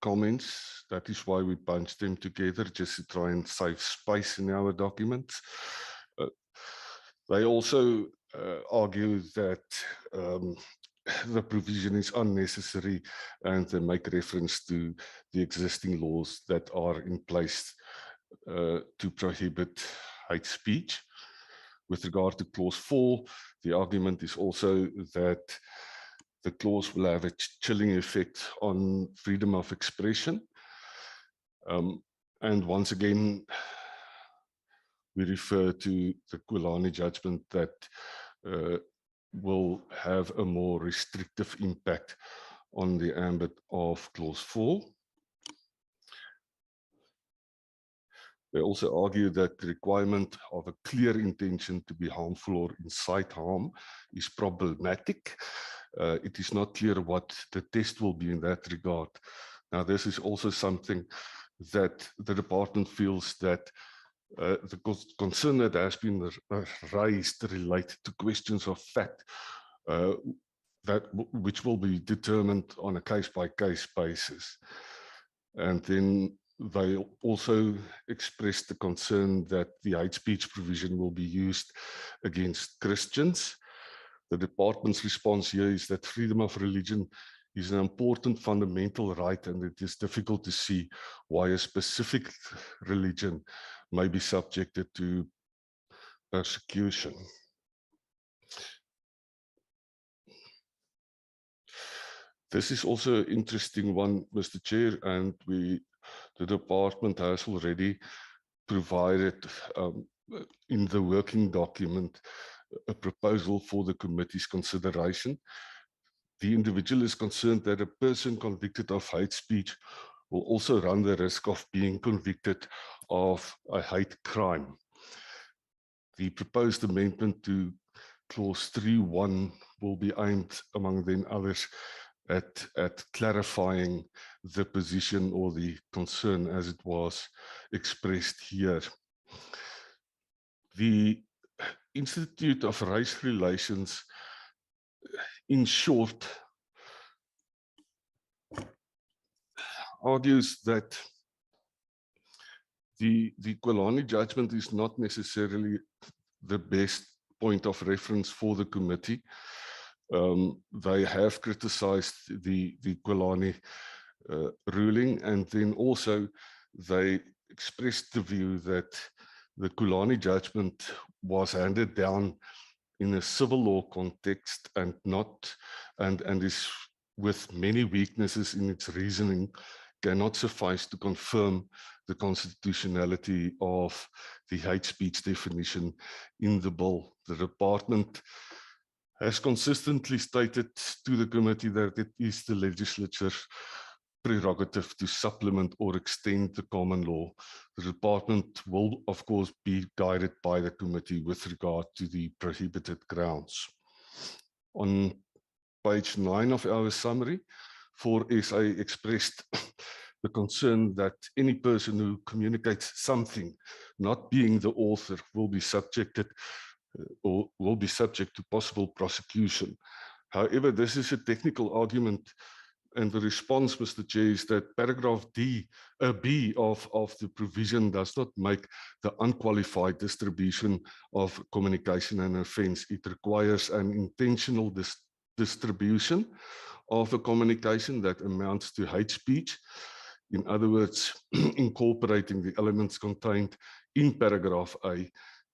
comments. That is why we bunched them together, just to try and save space in our documents. They also argue that the provision is unnecessary, and they make reference to the existing laws that are in place to prohibit hate speech. With regard to clause 4, the argument is also that the clause will have a chilling effect on freedom of expression. And once again, we refer to the Kulani judgment that will have a more restrictive impact on the ambit of clause 4. They also argue that the requirement of a clear intention to be harmful or incite harm is problematic. It is not clear what the test will be in that regard. Now, this is also something that the department feels that the concern that has been raised related to questions of fact, which will be determined on a case-by-case basis. And then they also expressed the concern that the hate speech provision will be used against Christians. The department's response here is that freedom of religion is an important fundamental right, and it is difficult to see why a specific religion may be subjected to persecution. This is also an interesting one, Mr. Chair, and the department has already provided in the working document a proposal for the committee's consideration. The individual is concerned that a person convicted of hate speech will also run the risk of being convicted of a hate crime. The proposed amendment to clause 3.1 will be aimed, among them others, at clarifying the position or the concern as it was expressed here. The Institute of Race Relations, in short, argues that the Kulani judgment is not necessarily the best point of reference for the committee. They have criticized the Kulani ruling, and then also they expressed the view that the Kulani judgment was handed down in a civil law context and is with many weaknesses in its reasoning, cannot suffice to confirm the constitutionality of the hate speech definition in the bill. The department has consistently stated to the committee that it is the legislature's prerogative to supplement or extend the common law. The department will, of course, be guided by the committee with regard to the prohibited grounds. On page 9 of our summary, 4SA expressed the concern that any person who communicates something, not being the author, will be subject to possible prosecution. However, this is a technical argument, and the response, Mr. Chair, is that paragraph B of the provision does not make the unqualified distribution of communication an offense. It requires an intentional distribution of a communication that amounts to hate speech. In other words, incorporating the elements contained in paragraph A,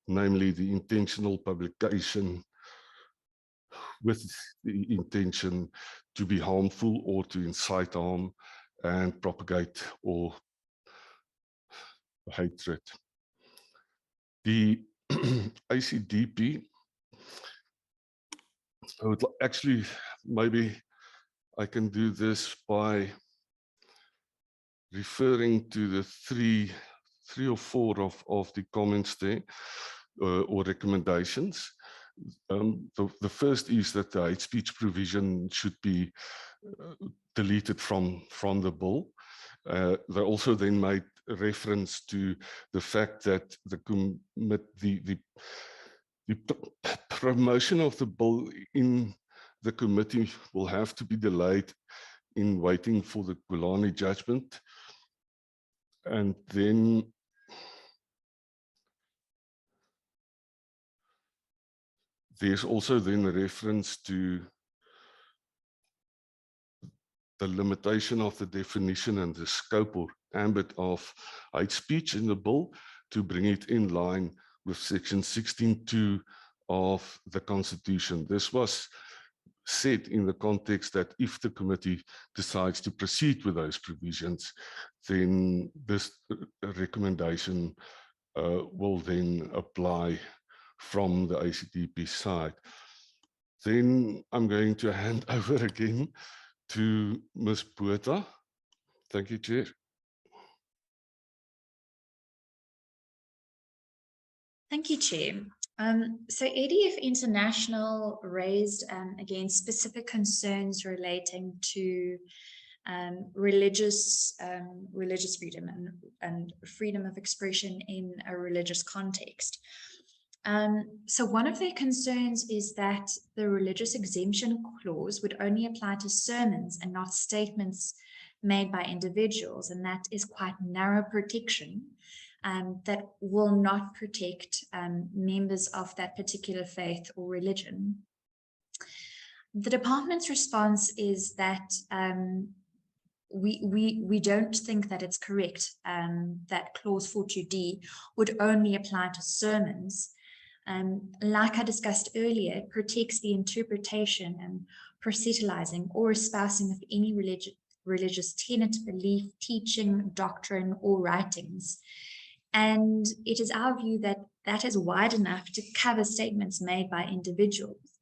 namely the intentional publication with the intention to be harmful or to incite harm and propagate or hatred. The ACDP, I would actually, maybe I can do this by referring to the three or four of the comments there. or recommendations. The first is that the hate speech provision should be deleted from the bill. They also then made reference to the fact that the promotion of the bill in the committee will have to be delayed in waiting for the Kulani judgment. And then there's also then a reference to the limitation of the definition and the scope or ambit of hate speech in the bill to bring it in line with section 16(2) of the Constitution. This was said in the context that if the committee decides to proceed with those provisions, then this recommendation will then apply from the ACTP side. Then I'm going to hand over again to Ms. Botha. Thank you, Chair. Thank you, Chair. So ADF International raised again specific concerns relating to religious freedom and freedom of expression in a religious context. So one of their concerns is that the religious exemption clause would only apply to sermons and not statements made by individuals, and that is quite narrow protection that will not protect members of that particular faith or religion. The department's response is that we don't think that it's correct that clause 42D would only apply to sermons. Like I discussed earlier, it protects the interpretation and proselytizing or espousing of any religious tenet, belief, teaching, doctrine, or writings. And it is our view that that is wide enough to cover statements made by individuals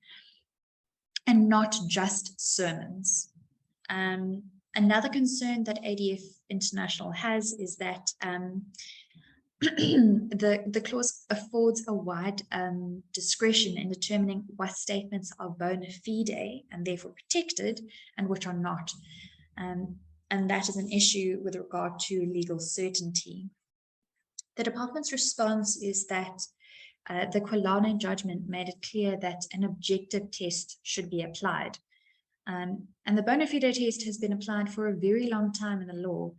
and not just sermons. Another concern that ADF International has is that the clause affords a wide discretion in determining what statements are bona fide and therefore protected and which are not. And that is an issue with regard to legal certainty. The department's response is that the Kulani judgment made it clear that an objective test should be applied. And the bona fide test has been applied for a very long time in the law,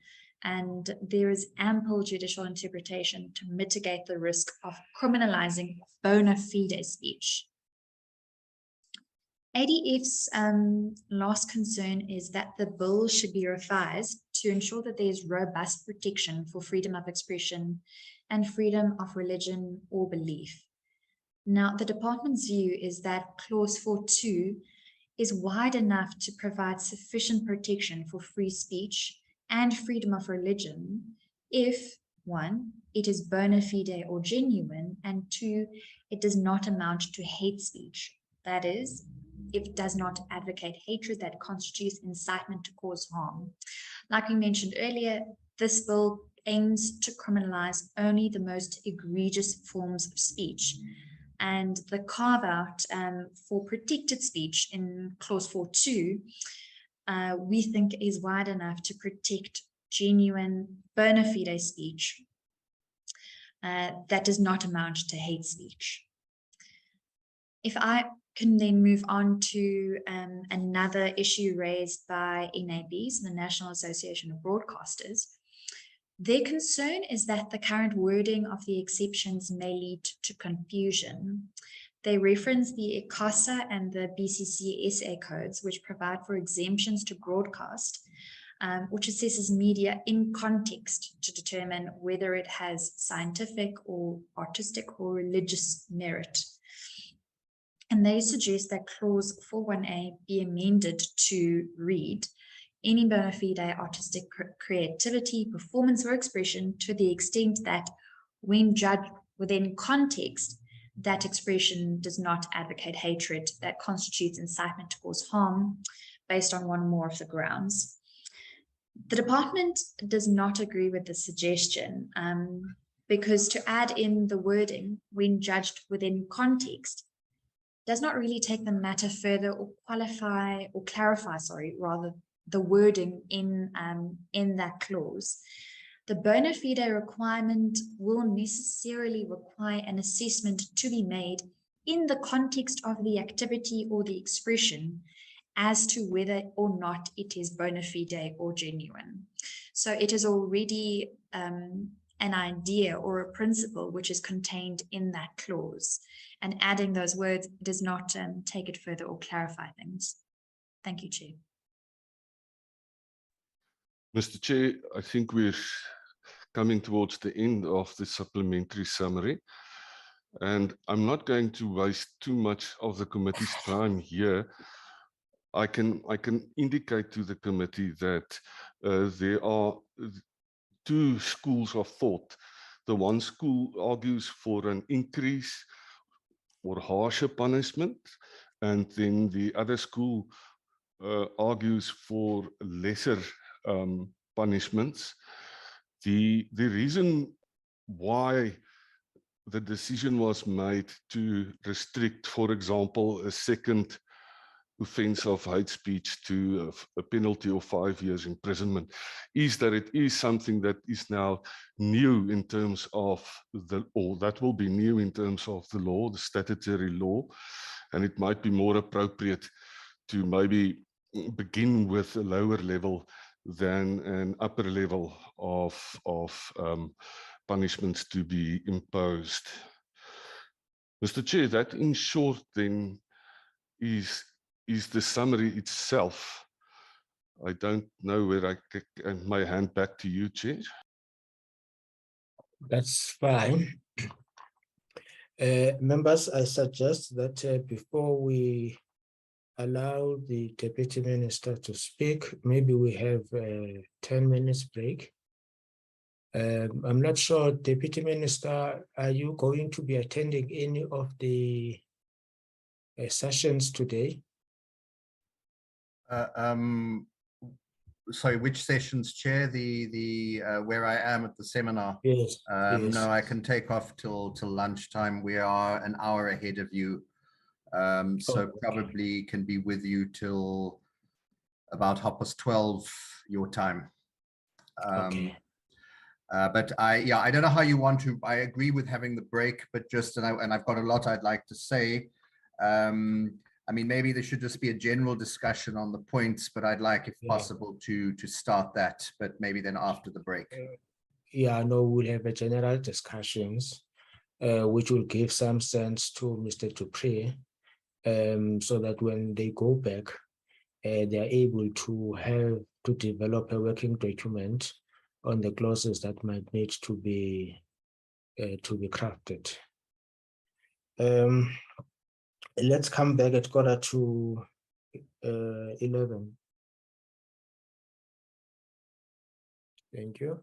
and there is ample judicial interpretation to mitigate the risk of criminalizing bona fide speech. ADF's last concern is that the bill should be revised to ensure that there is robust protection for freedom of expression and freedom of religion or belief. Now, the department's view is that clause 4.2 is wide enough to provide sufficient protection for free speech and freedom of religion if, 1, it is bona fide or genuine, and 2, it does not amount to hate speech. That is, if it does not advocate hatred that constitutes incitement to cause harm. Like we mentioned earlier, this bill aims to criminalize only the most egregious forms of speech. And the carve-out for protected speech in clause 4.2, we think is wide enough to protect genuine bona fide speech that does not amount to hate speech. If I can then move on to another issue raised by NABs, the National Association of Broadcasters. Their concern is that the current wording of the exceptions may lead to confusion. They reference the ICASA and the BCC SA codes, which provide for exemptions to broadcast, which assesses media in context to determine whether it has scientific or artistic or religious merit. And they suggest that clause 4.1a be amended to read, any bona fide artistic creativity, performance, or expression to the extent that, when judged within context, that expression does not advocate hatred that constitutes incitement to cause harm based on one or more of the grounds. The department does not agree with the suggestion because to add in the wording when judged within context does not really take the matter further or qualify or clarify, rather the wording in that clause. The bona fide requirement will necessarily require an assessment to be made in the context of the activity or the expression as to whether or not it is bona fide or genuine. So it is already an idea or a principle which is contained in that clause, and adding those words does not take it further or clarify things. Thank you, Chair. Mr. Chair, I think we're coming towards the end of the supplementary summary, and I'm not going to waste too much of the committee's time here. I can indicate to the committee that there are two schools of thought. The one school argues for an increase or harsher punishment, and then the other school argues for lesser punishments. The reason why the decision was made to restrict, for example, a second offense of hate speech to a penalty of 5 years imprisonment is that it is something that is now new in terms of that will be new in terms of the law, the statutory law, and it might be more appropriate to maybe begin with a lower level than an upper level of punishments to be imposed. Mr. Chair, that in short then is the summary itself. I don't know where I may hand back to you, Chair. That's fine. Members, I suggest that before we allow the Deputy Minister to speak, maybe we have a 10 minutes break. I'm not sure, Deputy Minister, are you going to be attending any of the sessions today? Sorry, which sessions, Chair? The where I am at the seminar. Yes. Yes. No, I can take off till lunchtime. We are an hour ahead of you, so okay. probably can be with you till about 12:30 your time. Okay. But I don't know how you want to. I agree with having the break, but just and I've got a lot I'd like to say. I mean, maybe there should just be a general discussion on the points, but I'd like, if possible, to start that, but maybe then after the break. Yeah, no, we'll have a general discussions, which will give some sense to Mr. Dupree, so that when they go back, they are able to develop a working document on the clauses that might need to be crafted. Let's come back at 11:15. Thank you.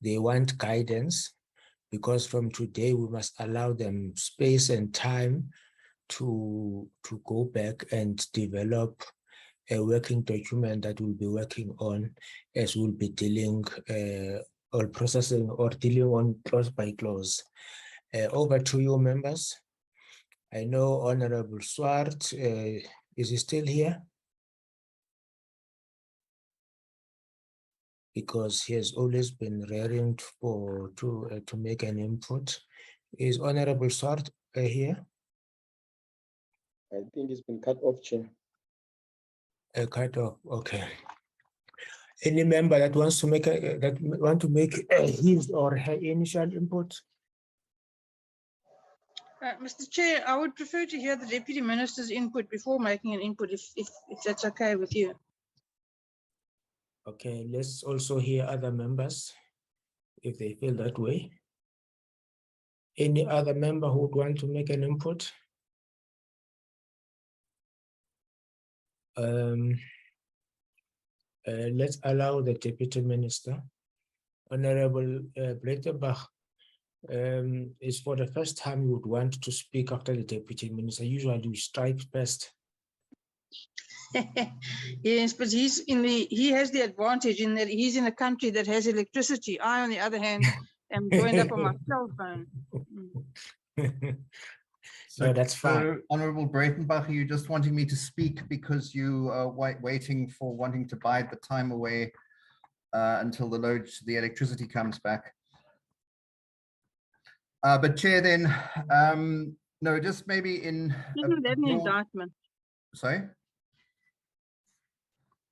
they want guidance, because from today we must allow them space and time to go back and develop a working document that we'll be working on as we'll be dealing or processing or dealing on clause by clause. Over to you, members. I know Honorable Swart, is he still here? Because he has always been raring to make an input. Is Honorable Swart here? I think it's been cut off, Chair. Cut off. Okay. Any member that wants to make his or her initial input? Mr. Chair, I would prefer to hear the Deputy Minister's input before making an input, if that's okay with you. Okay, let's also hear other members if they feel that way. Any other member who would want to make an input? Let's allow the Deputy Minister. Honorable Breitenbach, is for the first time you would want to speak after the Deputy Minister. Usually you strike first. Yes, but he has the advantage in that he's in a country that has electricity. I, on the other hand, am joined up on my cell phone. So, no, that's fine. so Honorable Breitenbach, are you just wanting me to speak because you are wanting to bide the time away until the electricity comes back? But Chair, then, no, just maybe in Isn't that an indictment? Sorry?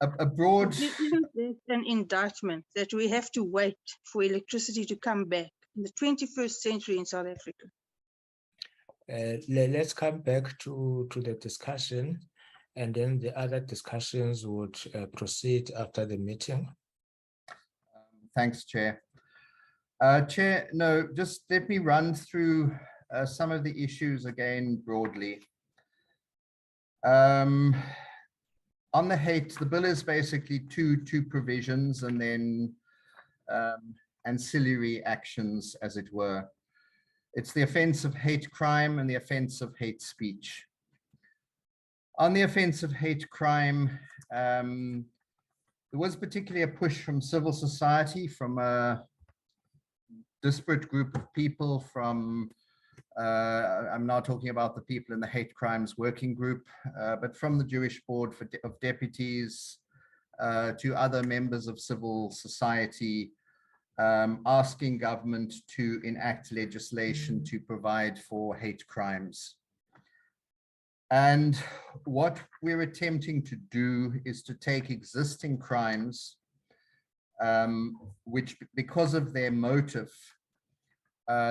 A broad... Isn't that an indictment that we have to wait for electricity to come back in the 21st century in South Africa? Let's come back to the discussion, and then the other discussions would proceed after the meeting. Thanks, Chair. Chair, no, just let me run through some of the issues again broadly. On the hate, the bill is basically two provisions and then ancillary actions, as it were. It's the offense of hate crime and the offense of hate speech. On the offense of hate crime, there was particularly a push from civil society, from a disparate group of people, from I'm now talking about the people in the hate crimes working group, but from the Jewish Board of Deputies to other members of civil society, asking government to enact legislation to provide for hate crimes. And what we're attempting to do is to take existing crimes, which because of their motive,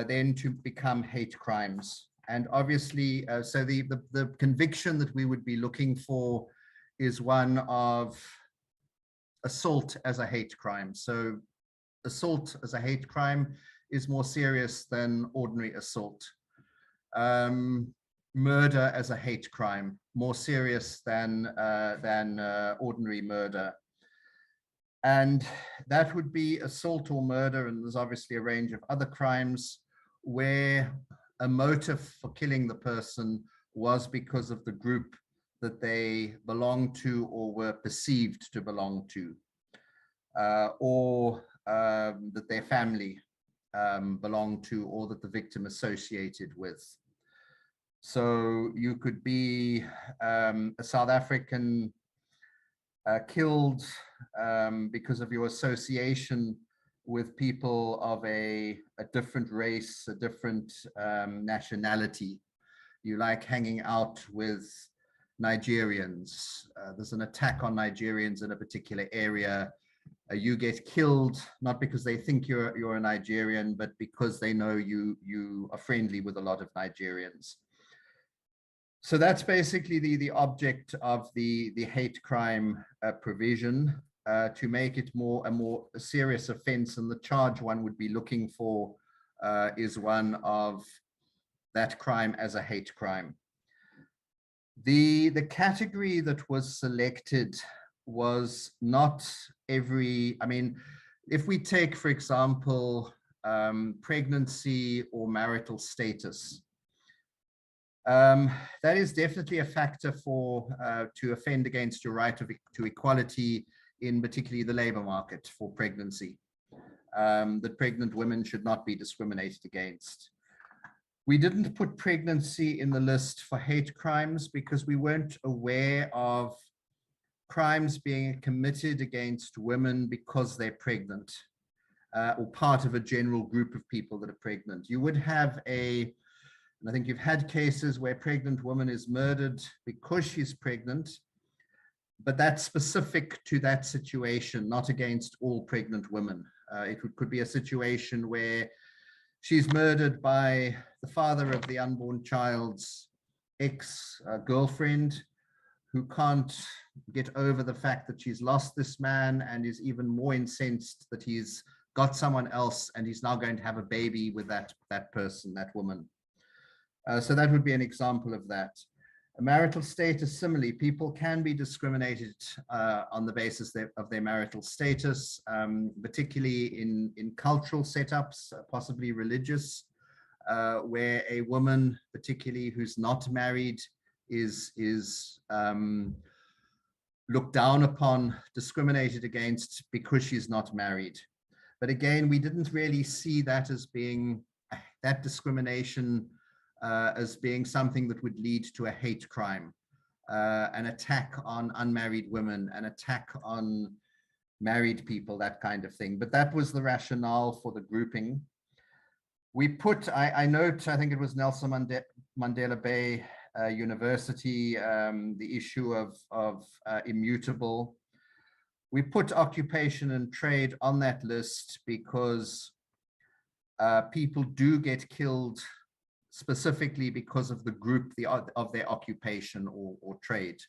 then to become hate crimes. And obviously, so the conviction that we would be looking for is one of assault as a hate crime. So assault as a hate crime is more serious than ordinary assault. Murder as a hate crime, more serious than ordinary murder. And that would be assault or murder, and there's obviously a range of other crimes where a motive for killing the person was because of the group that they belonged to or were perceived to belong to, or that their family belonged to, or that the victim associated with. So you could be a South African killed because of your association with people of a different race, a different nationality. You like hanging out with Nigerians. There's an attack on Nigerians in a particular area. You get killed, not because they think you're a Nigerian, but because they know you are friendly with a lot of Nigerians. So that's basically the object of the hate crime provision, to make it a more serious offense, and the charge one would be looking for is one of that crime as a hate crime. The category that was selected was not every, I mean, if we take, for example, pregnancy or marital status, that is definitely a factor for to offend against your right to equality in particularly the labor market for pregnancy. That pregnant women should not be discriminated against. We didn't put pregnancy in the list for hate crimes because we weren't aware of crimes being committed against women because they're pregnant, or part of a general group of people that are pregnant. You would have and I think you've had cases where a pregnant woman is murdered because she's pregnant, but that's specific to that situation, not against all pregnant women. It could be a situation where she's murdered by the father of the unborn child's ex-girlfriend, who can't get over the fact that she's lost this man and is even more incensed that he's got someone else and he's now going to have a baby with that person, that woman. So that would be an example of that. A marital status, similarly, people can be discriminated on the basis of their marital status, particularly in cultural setups, possibly religious, where a woman, particularly who's not married, is looked down upon, discriminated against because she's not married. But again, we didn't really see that as being, that discrimination as being something that would lead to a hate crime, an attack on unmarried women, an attack on married people, that kind of thing. But that was the rationale for the grouping. We put, I note, I think it was Nelson Mandela Bay University, the issue of immutable. We put occupation and trade on that list because people do get killed specifically because of the group of their occupation or trade.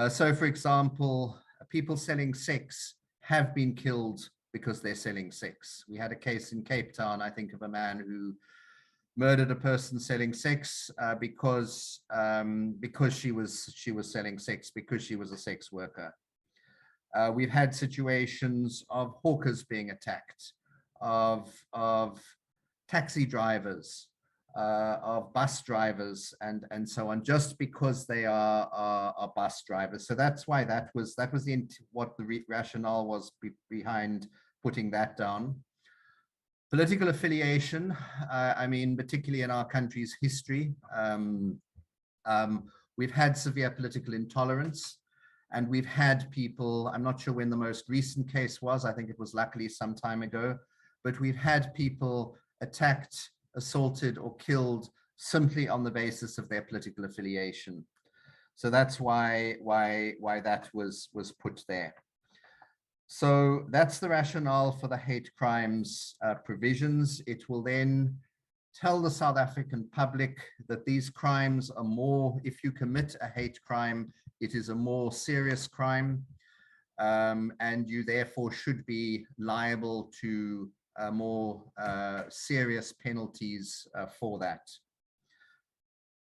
So for example, people selling sex have been killed because they're selling sex. We had a case in Cape Town, I think, of a man who murdered a person selling sex because she was selling sex, because she was a sex worker. We've had situations of hawkers being attacked, of taxi drivers, of bus drivers, and so on, just because they are bus drivers. So that's why that was what the rationale was behind putting that down. Political affiliation, I mean, particularly in our country's history, we've had severe political intolerance, and we've had people, I'm not sure when the most recent case was, I think it was luckily some time ago, but we've had people attacked, assaulted, or killed simply on the basis of their political affiliation. So that's why that was put there. So that's the rationale for the hate crimes provisions. It will then tell the South African public that these crimes are more, if you commit a hate crime, it is a more serious crime, and you therefore should be liable to more serious penalties for that.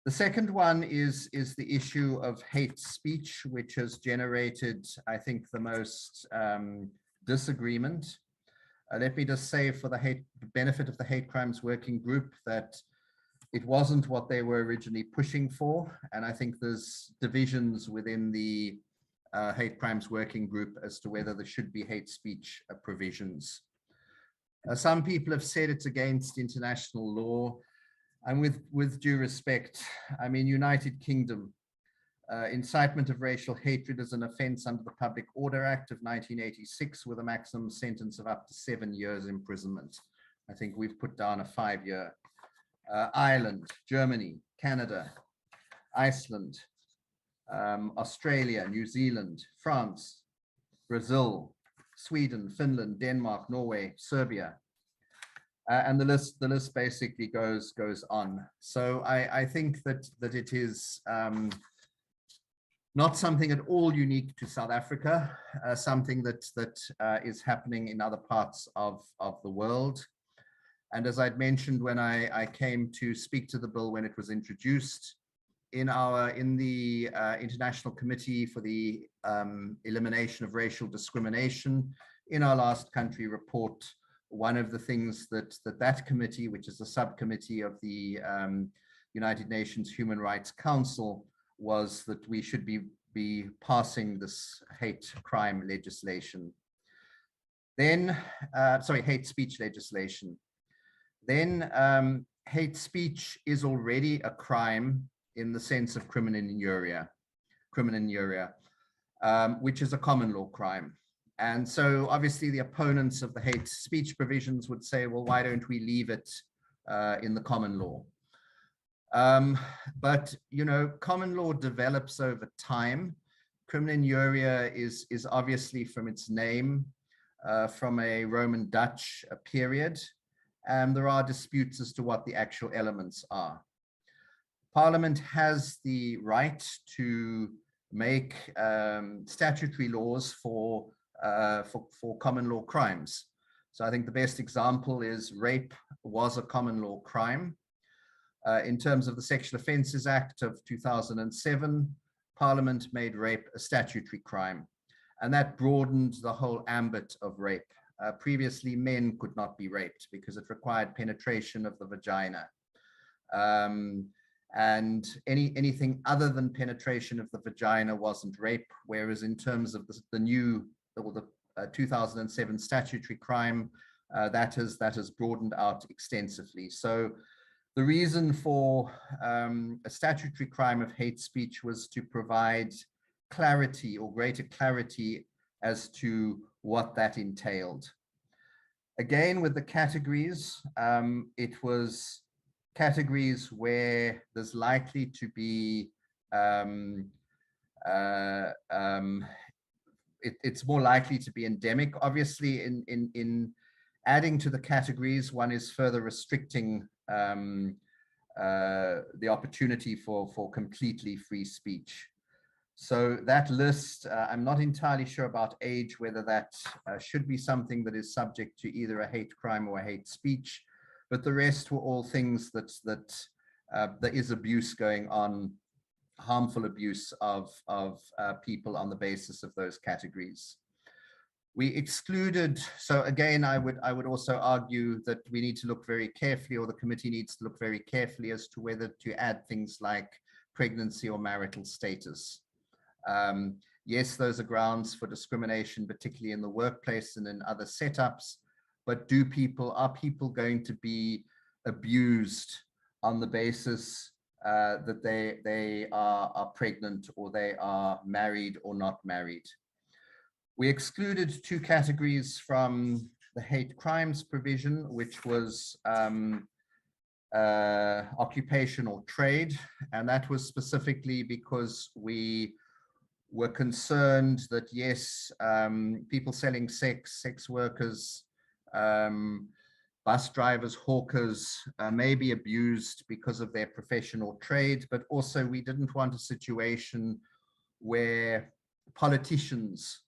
The second one is the issue of hate speech, which has generated, I think, the most disagreement. Let me just say, for the benefit of the hate crimes working group, that it wasn't what they were originally pushing for, and I think there's divisions within the hate crimes working group as to whether there should be hate speech provisions. Some people have said it's against international law. And with due respect, I mean, United Kingdom, incitement of racial hatred is an offense under the Public Order Act of 1986 with a maximum sentence of up to 7 years imprisonment. I think we've put down a 5-year. Ireland, Germany, Canada, Iceland, Australia, New Zealand, France, Brazil, Sweden, Finland, Denmark, Norway, Serbia. And the list basically goes on. So I think that it is not something at all unique to South Africa, something that is happening in other parts of the world. And as I'd mentioned when I came to speak to the bill when it was introduced, in the International Committee for the Elimination of Racial Discrimination, in our last country report, one of the things that committee, which is a subcommittee of the United Nations Human Rights Council, was that we should be passing this hate crime legislation. Then, hate speech legislation. Then hate speech is already a crime in the sense of crimen injuria, which is a common law crime. And so obviously the opponents of the hate speech provisions would say, well, why don't we leave it in the common law? But, you know, common law develops over time. Crimen injuria is obviously, from its name, from a Roman Dutch period, and there are disputes as to what the actual elements are. Parliament has the right to make statutory laws for common law crimes. So I think the best example is rape was a common law crime. In terms of the Sexual Offences Act of 2007, Parliament made rape a statutory crime, and that broadened the whole ambit of rape. Previously, men could not be raped because it required penetration of the vagina. And anything other than penetration of the vagina wasn't rape, whereas in terms of the 2007 statutory crime, that has broadened out extensively. So the reason for a statutory crime of hate speech was to provide clarity or greater clarity as to what that entailed. Again, with the categories, it was categories where there's likely to be, it's more likely to be endemic. Obviously, in adding to the categories, one is further restricting the opportunity for completely free speech. So that list, I'm not entirely sure about age, whether that should be something that is subject to either a hate crime or a hate speech, but the rest were all things that there is abuse going on, harmful abuse of people on the basis of those categories. We excluded, so again, I would also argue that we need to look very carefully, or the committee needs to look very carefully as to whether to add things like pregnancy or marital status. Yes, those are grounds for discrimination, particularly in the workplace and in other setups, but are people going to be abused on the basis that they are pregnant, or they are married or not married? We excluded two categories from the hate crimes provision, which was occupation or trade, and that was specifically because we were concerned that, yes, people selling sex workers, bus drivers, hawkers may be abused because of their professional trade, but also we didn't want a situation where politicians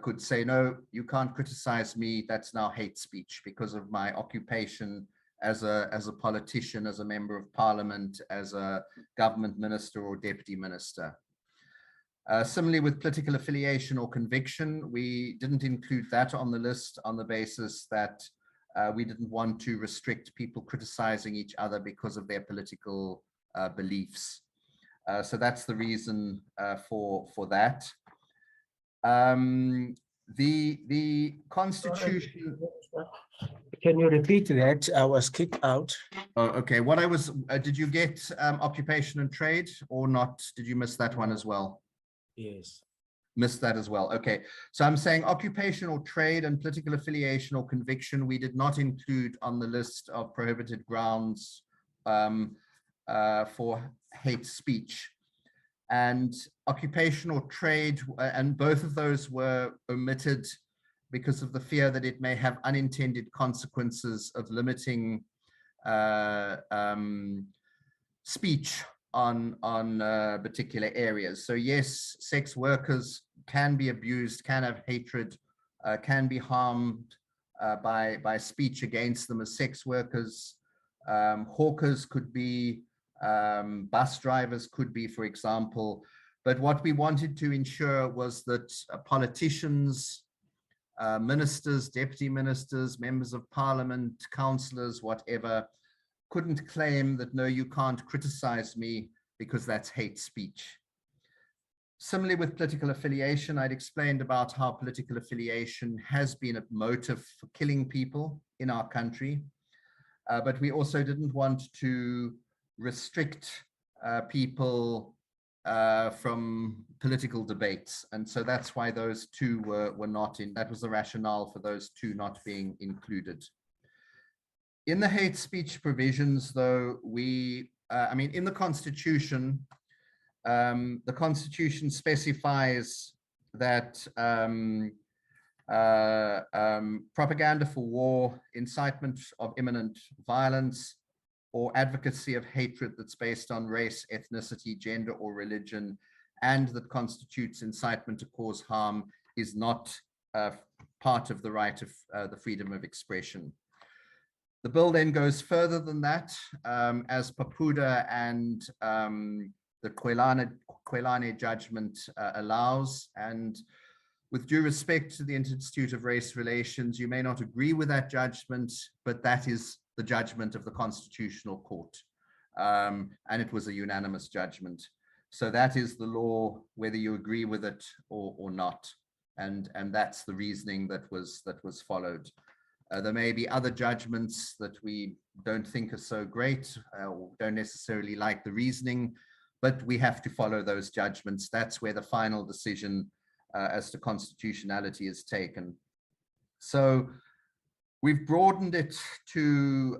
could say, no, you can't criticize me, that's now hate speech because of my occupation as a politician, as a member of parliament, as a government minister or deputy minister. Similarly, with political affiliation or conviction, we didn't include that on the list on the basis that we didn't want to restrict people criticizing each other because of their political beliefs. So that's the reason for that. The Constitution. Can you repeat that? I was kicked out. Oh, okay. What I was, did you get occupation and trade or not? Did you miss that one as well? Yes. Missed that as well. Okay. So I'm saying occupational trade and political affiliation or conviction, we did not include on the list of prohibited grounds for hate speech. And occupational trade, and both of those were omitted because of the fear that it may have unintended consequences of limiting speech on particular areas. So yes, sex workers can be abused, can have hatred, can be harmed by speech against them as sex workers. Hawkers could be bus drivers could be, for example. But what we wanted to ensure was that politicians, ministers, deputy ministers, members of parliament, councillors, whatever, couldn't claim that, no, you can't criticize me because that's hate speech. Similarly with political affiliation, I'd explained about how political affiliation has been a motive for killing people in our country. But we also didn't want to restrict people from political debates. And so that's why those two were not in, that was the rationale for those two not being included. In the hate speech provisions, though, I mean, in the Constitution specifies that propaganda for war, incitement of imminent violence, or advocacy of hatred that's based on race, ethnicity, gender, or religion, and that constitutes incitement to cause harm, is not part of the right of the freedom of expression. The bill then goes further than that, as Papuda and the Kwelane judgment allows. And with due respect to the Institute of Race Relations, you may not agree with that judgment, but that is the judgment of the Constitutional Court. And it was a unanimous judgment. So that is the law, whether you agree with it or not. And that's the reasoning that was followed. There may be other judgments that we don't think are so great, or don't necessarily like the reasoning, but we have to follow those judgments. That's where the final decision as to constitutionality is taken. So we've broadened it to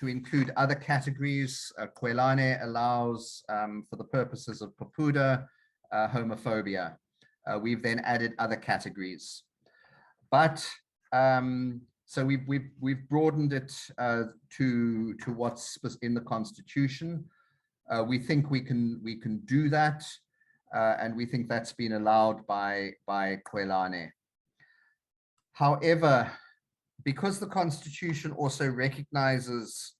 include other categories. Kwelane allows, for the purposes of Papuda, homophobia. We've then added other categories. But so we've broadened it to what's in the Constitution. We think we can do that, and we think that's been allowed by Kwelane. However, because the Constitution also recognizes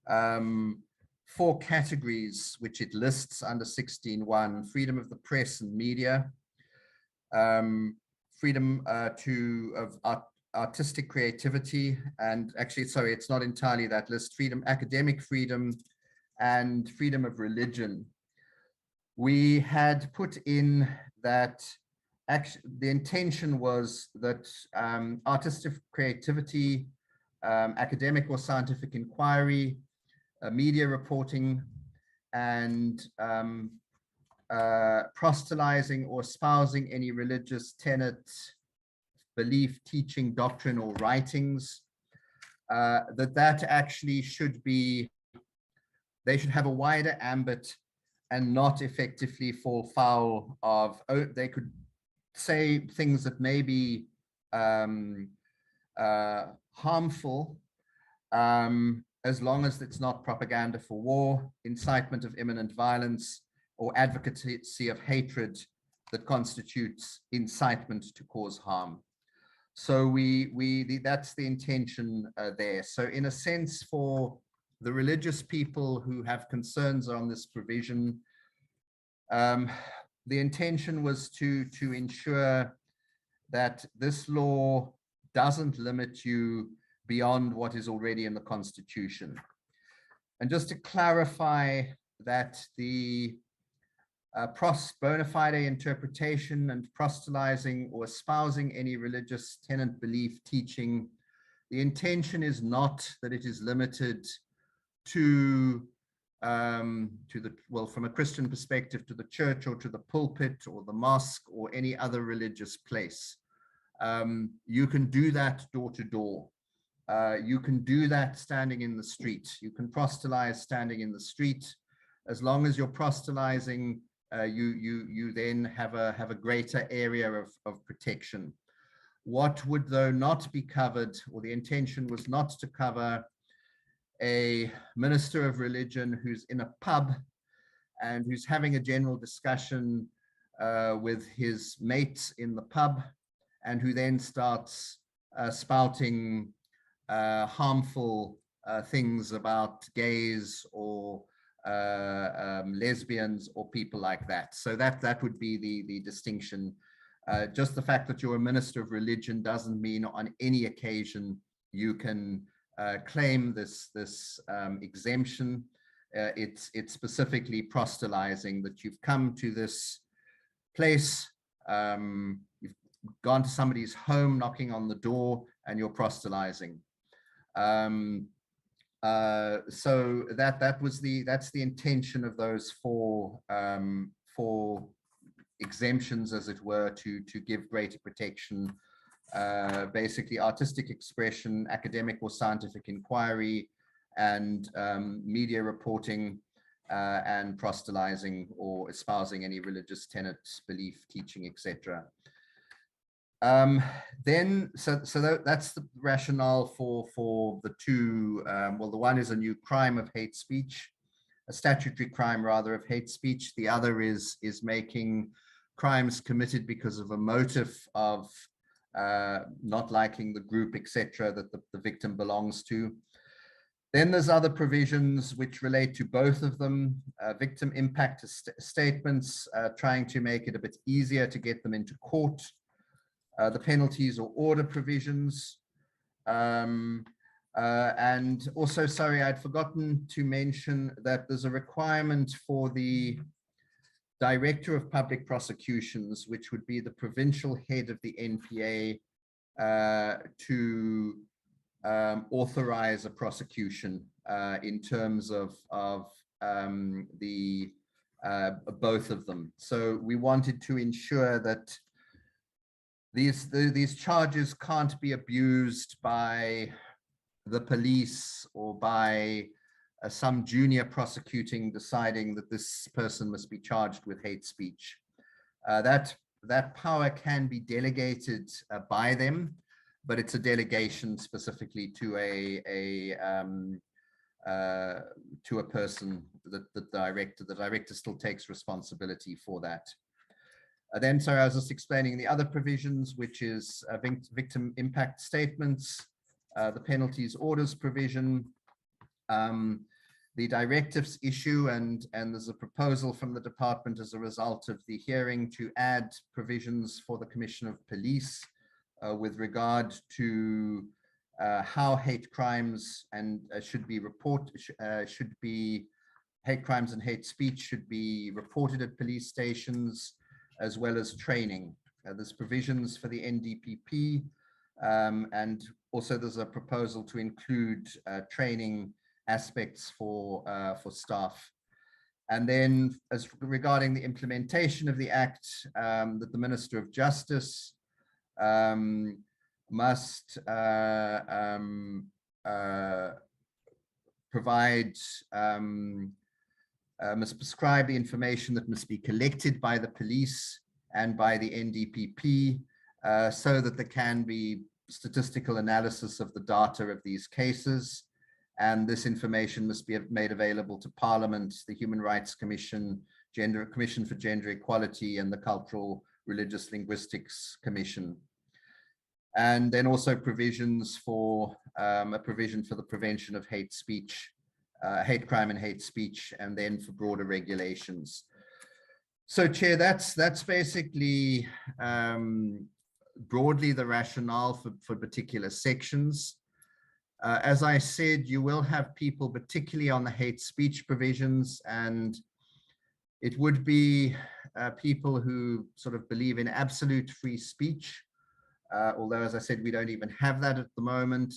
4 categories which it lists under 16.1: freedom of the press and media, freedom of artistic creativity, and actually, sorry, it's not entirely that list, academic freedom, and freedom of religion. We had put in that the intention was that artistic creativity, academic or scientific inquiry, media reporting, and proselytizing or espousing any religious tenet, belief, teaching, doctrine, or writings, that actually should be, they should have a wider ambit and not effectively fall foul of, they could say things that may be harmful, as long as it's not propaganda for war, incitement of imminent violence, or advocacy of hatred that constitutes incitement to cause harm. So that's the intention there. So in a sense, for the religious people who have concerns on this provision, the intention was to ensure that this law doesn't limit you beyond what is already in the Constitution. And just to clarify that the bona fide interpretation and proselytizing or espousing any religious tenet, belief, teaching, the intention is not that it is limited to well, from a Christian perspective, to the church or to the pulpit or the mosque or any other religious place. You can do that door to door. You can do that standing in the street. You can proselytize standing in the street. As long as you're proselytizing, you then have a greater area of protection. What would, though, not be covered, or the intention was not to cover, a minister of religion who's in a pub and who's having a general discussion with his mates in the pub, and who then starts spouting harmful things about gays or lesbians or people like that. So that would be the distinction. Just the fact that you're a minister of religion doesn't mean on any occasion you can claim this exemption. It's specifically proselytizing, that you've come to this place, you've gone to somebody's home, knocking on the door, and you're proselytizing. So that's the intention of those four exemptions, as it were, to give greater protection. Basically, artistic expression, academic or scientific inquiry, and media reporting, and proselytizing or espousing any religious tenets, belief, teaching, etc. Then, so that's the rationale for the two. Well, the one is a new crime of hate speech, a statutory crime rather of hate speech. The other is making crimes committed because of a motive of not liking the group, etc., that the victim belongs to. Then there's other provisions which relate to both of them. Victim impact statements, trying to make it a bit easier to get them into court. The penalties or order provisions. And also, sorry, I'd forgotten to mention that there's a requirement for the Director of Public Prosecutions, which would be the provincial head of the NPA, to authorize a prosecution in terms of both of them. So we wanted to ensure that these charges can't be abused by the police or by some junior prosecuting deciding that this person must be charged with hate speech. That power can be delegated by them, but it's a delegation specifically to a person, the director. The director still takes responsibility for that. Then, sorry, I was just explaining the other provisions, which is victim impact statements, the penalties orders provision, the directives issue, and there's a proposal from the department as a result of the hearing to add provisions for the Commission of Police with regard to how hate crimes and hate crimes and hate speech should be reported at police stations, as well as training. There's provisions for the NDPP, and also there's a proposal to include training aspects for staff. And then, as regarding the implementation of the Act, that the Minister of Justice must provide, must prescribe the information that must be collected by the police and by the NDPP, so that there can be statistical analysis of the data of these cases. And this information must be made available to Parliament, the Human Rights Commission, Commission for Gender Equality, and the Cultural, Religious, Linguistics Commission. And then also provisions for a provision for the prevention of hate speech, hate crime and hate speech, and then for broader regulations. So, Chair, that's basically broadly the rationale for particular sections. As I said, you will have people, particularly on the hate speech provisions, and it would be people who sort of believe in absolute free speech, although, as I said, we don't even have that at the moment,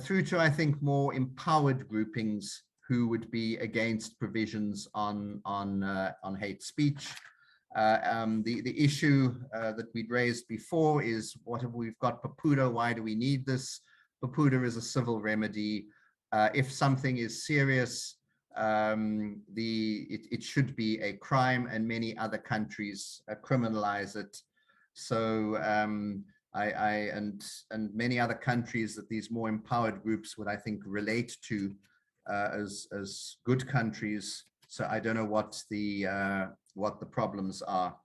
through to, I think, more empowered groupings who would be against provisions on hate speech. The issue that we'd raised before is, what have we've got Papuda? Why do we need this? Papuda is a civil remedy. If something is serious, it should be a crime, and many other countries criminalize it. So and many other countries that these more empowered groups would, I think, relate to as good countries. So I don't know what the problems are.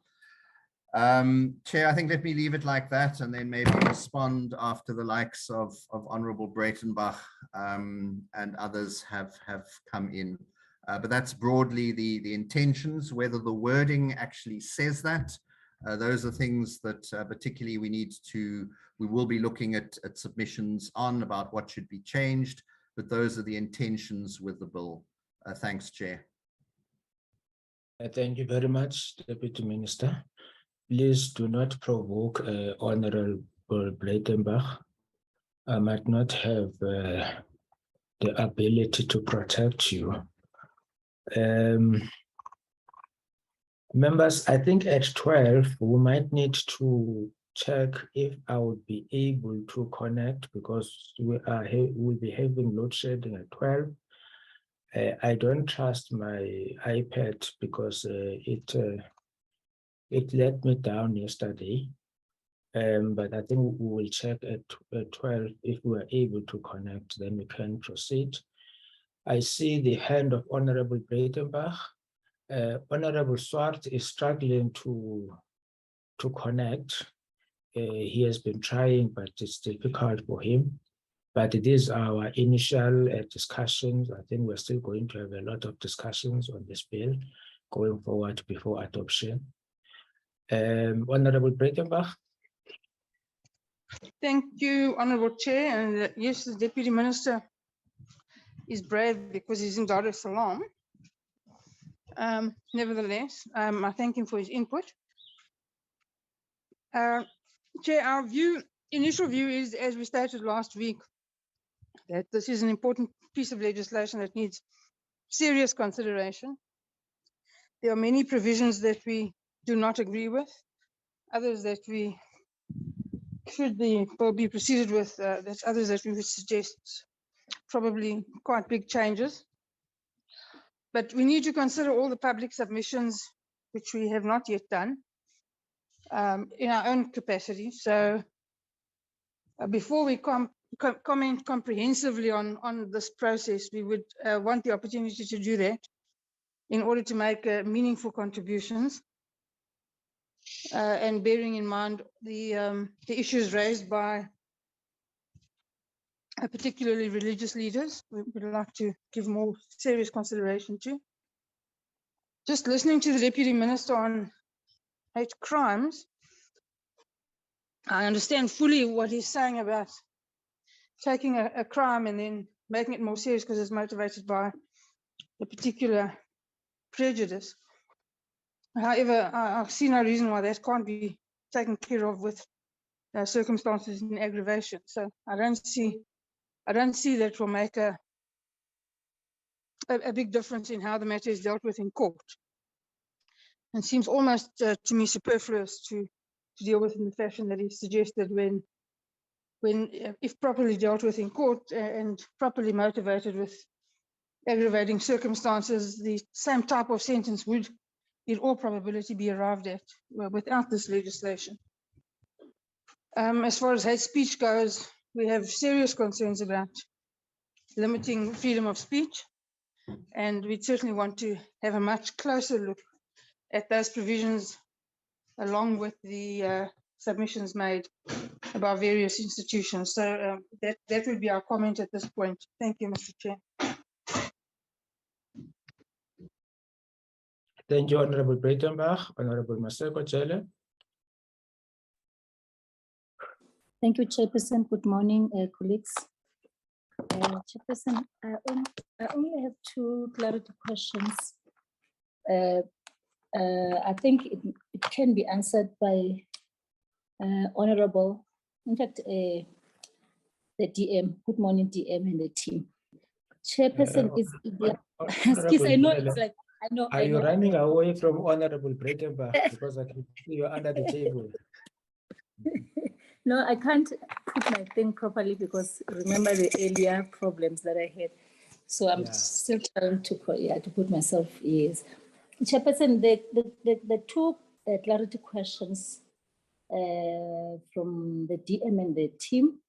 Chair, I think let me leave it like that, and then maybe respond after the likes of Honourable Breitenbach and others have come in. But that's broadly the intentions. Whether the wording actually says that, those are things that particularly we will be looking at submissions on about what should be changed, but those are the intentions with the bill. Thanks, Chair. Thank you very much, Deputy Minister. Please do not provoke Honorable Breitenbach. I might not have the ability to protect you. Members, I think at 12, we might need to check if I would be able to connect, because we'll be having load shedding at 12. I don't trust my iPad because it let me down yesterday. But I think we will check at 12 if we are able to connect, then we can proceed. I see the hand of Honorable Breitenbach. Honorable Swart is struggling to connect. He has been trying, but it's difficult for him. But it is our initial discussions. I think we're still going to have a lot of discussions on this bill going forward before adoption. Honorable Breitenbach. Thank you, Honourable Chair. And yes, the Deputy Minister is brave because he's in Dar es Salaam. Nevertheless, I thank him for his input. Chair, our initial view is, as we stated last week, that this is an important piece of legislation that needs serious consideration. There are many provisions that we do not agree with, others that we should be proceeded with, there's others that we would suggest probably quite big changes. But we need to consider all the public submissions, which we have not yet done, in our own capacity. So before we comment comprehensively on this process, we would want the opportunity to do that in order to make meaningful contributions. And bearing in mind the issues raised by particularly religious leaders, we would like to give more serious consideration to. Just listening to the Deputy Minister on hate crimes, I understand fully what he's saying about taking a crime and then making it more serious because it's motivated by a particular prejudice. However, I see no reason why that can't be taken care of with circumstances in aggravation. So I don't see that will make a big difference in how the matter is dealt with in court. And seems almost to me superfluous to deal with in the fashion that is suggested when if properly dealt with in court and properly motivated with aggravating circumstances, the same type of sentence would in all probability be arrived at without this legislation. As far as hate speech goes, we have serious concerns about limiting freedom of speech, and we certainly want to have a much closer look at those provisions along with the submissions made by various institutions. So that would be our comment at this point. Thank you, Mr. Chair. Thank you, Honorable Breitenbach. Honorable Maseko Chele. Thank you, Chairperson. Good morning, colleagues. Chairperson, I only have two clarity questions. I think it can be answered by Honorable, in fact, the DM. Good morning, DM and the team. Chairperson is, excuse, I know it's like, I know. Are you running away from Honorable Breitenbach because I can see you under the table? No, I can't put my thing properly because remember the earlier problems that I had. So I'm still trying to put myself ease. Chairperson, the two clarity questions from the DM and the team.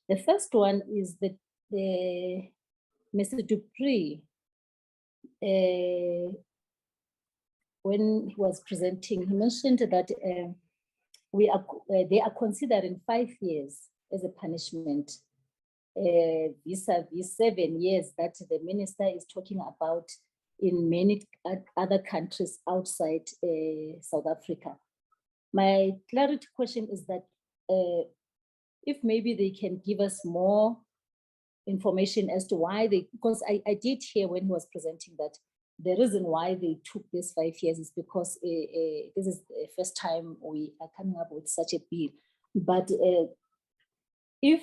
The first one is the Mr. Dupree, when he was presenting, he mentioned that they are considering 5 years as a punishment vis-a-vis 7 years that the minister is talking about in many other countries outside South Africa. My clarity question is that if maybe they can give us more information as to why they, because I did hear when he was presenting that the reason why they took this 5 years is because this is the first time we are coming up with such a bill. But if,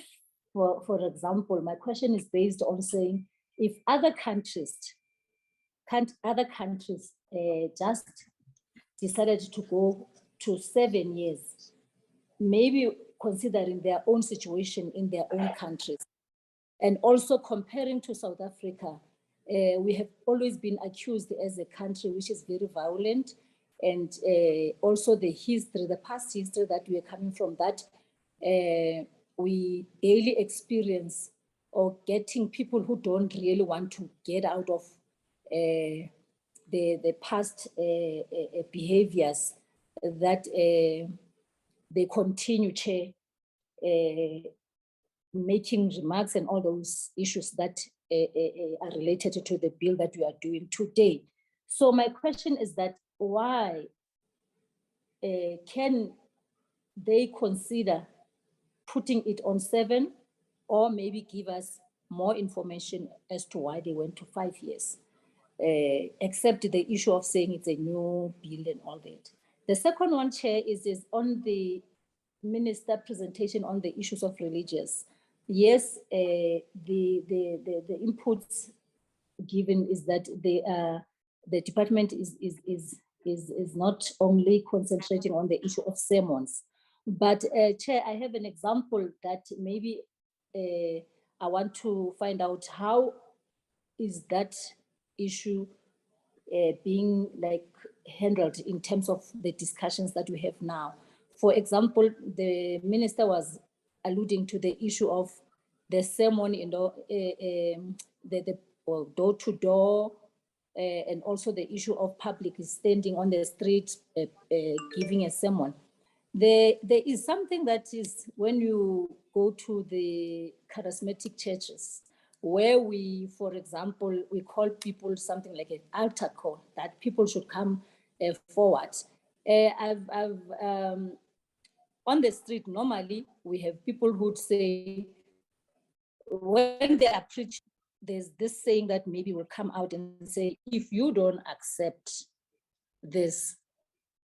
for example, my question is based on saying, if other countries just decided to go to 7 years, maybe considering their own situation in their own countries, and also comparing to South Africa, we have always been accused as a country which is very violent, and also the history, the past history that we are coming from, that we daily experience or getting people who don't really want to get out of the past behaviors that they continue, Chair, making remarks and all those issues that are related to the bill that we are doing today. So my question is that why can they consider putting it on 7, or maybe give us more information as to why they went to 5 years, except the issue of saying it's a new bill and all that. The second one, Chair, is on the minister presentation on the issues of religious. Yes, the inputs given is that the department is not only concentrating on the issue of sermons, but Chair, I have an example that maybe I want to find out how is that issue being like handled in terms of the discussions that we have now. For example, the minister was alluding to the issue of the sermon, you know, the door-to-door, and also the issue of public standing on the street giving a sermon. There is something that is when you go to the charismatic churches, where we, for example, we call people something like an altar call, that people should come forward. On the street, normally, we have people who would say, when they are preaching, there's this saying that maybe will come out and say, if you don't accept this,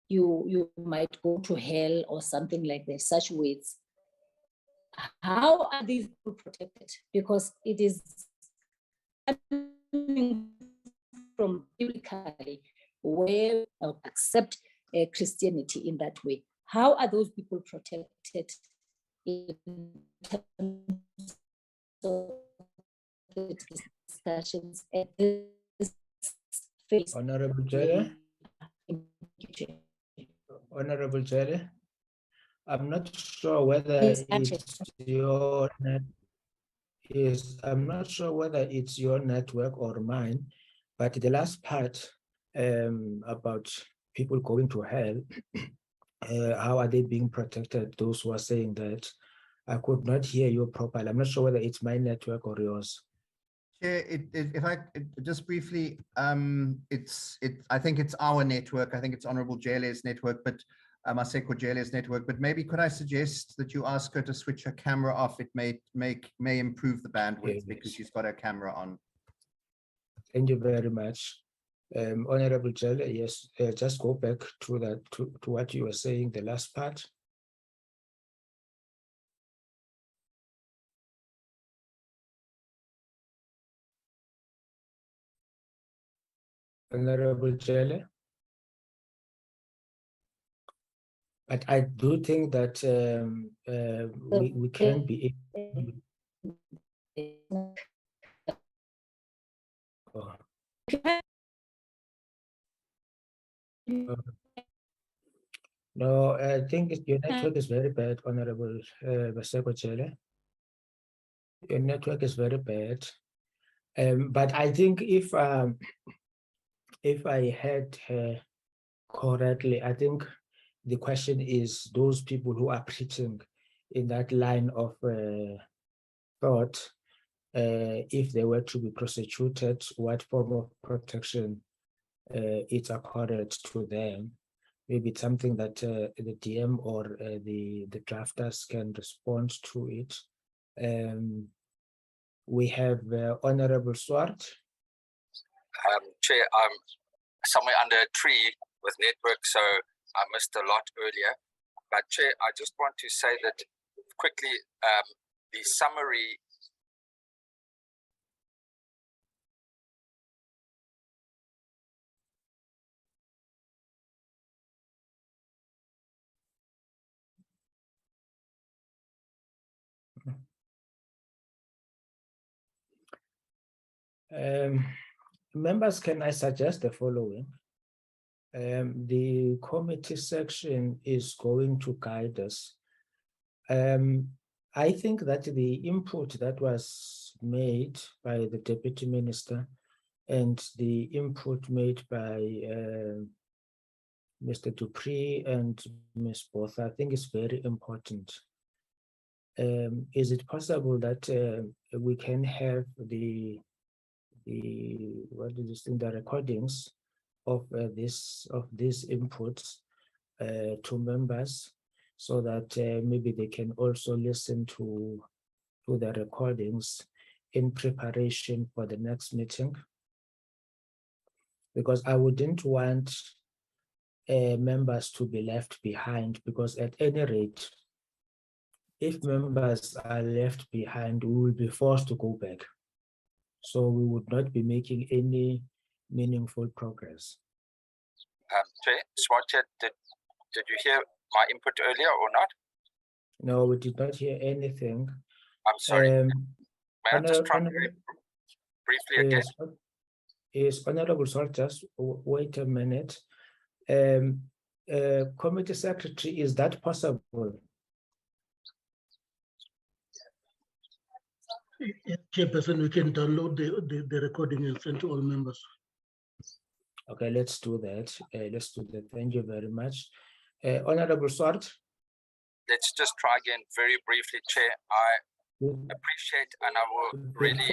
you might go to hell or something like that, such words. How are these people protected? Because it is coming from biblically where accept Christianity in that way. How are those people protected in terms of the discussions at this phase? Honorable Jere? Honorable Jere, I'm not sure whether it's your I'm not sure whether it's your network or mine, but the last part about people going to hell, how are they being protected? Those who are saying that, I could not hear you properly. I'm not sure whether it's my network or yours. Chair, if I just briefly, I think it's our network. I think it's Honorable Jele's network, but Maseko Jele's network. But maybe could I suggest that you ask her to switch her camera off? It may improve the bandwidth because she's got her camera on. Thank you very much, Honorable Jele. Yes, just go back to that to what you were saying, the last part. Honorable Jele. But I do think that we can be able. No, I think your network is very bad, Honorable Maseko Jele. Your network is very bad. But I think if I heard her correctly, I think the question is those people who are preaching in that line of thought, if they were to be prosecuted, what form of protection it's accorded to them. Maybe it's something that the DM or the drafters can respond to it. We have Honorable Swart. Chair, I'm somewhere under a tree with network, so I missed a lot earlier. But Chair, I just want to say that quickly, the summary Members, can I suggest the following? The committee section is going to guide us. I think that the input that was made by the Deputy Minister and the input made by Mr. Dupree and Ms. Botha, I think is very important. Is it possible that we can have the recordings of these inputs to members, so that maybe they can also listen to the recordings in preparation for the next meeting? Because I wouldn't want members to be left behind, because at any rate, if members are left behind, we will be forced to go back. So we would not be making any meaningful progress. Swatchet, did you hear my input earlier or not? No, we did not hear anything. I'm sorry. May I just try briefly again? Yes, Honorable Swart, just wait a minute. Committee Secretary, is that possible? Chairperson, we can download the recording and send to all members. Okay, let's do that. Thank you very much. Honorable Swart. Let's just try again very briefly, Chair. I appreciate and I will really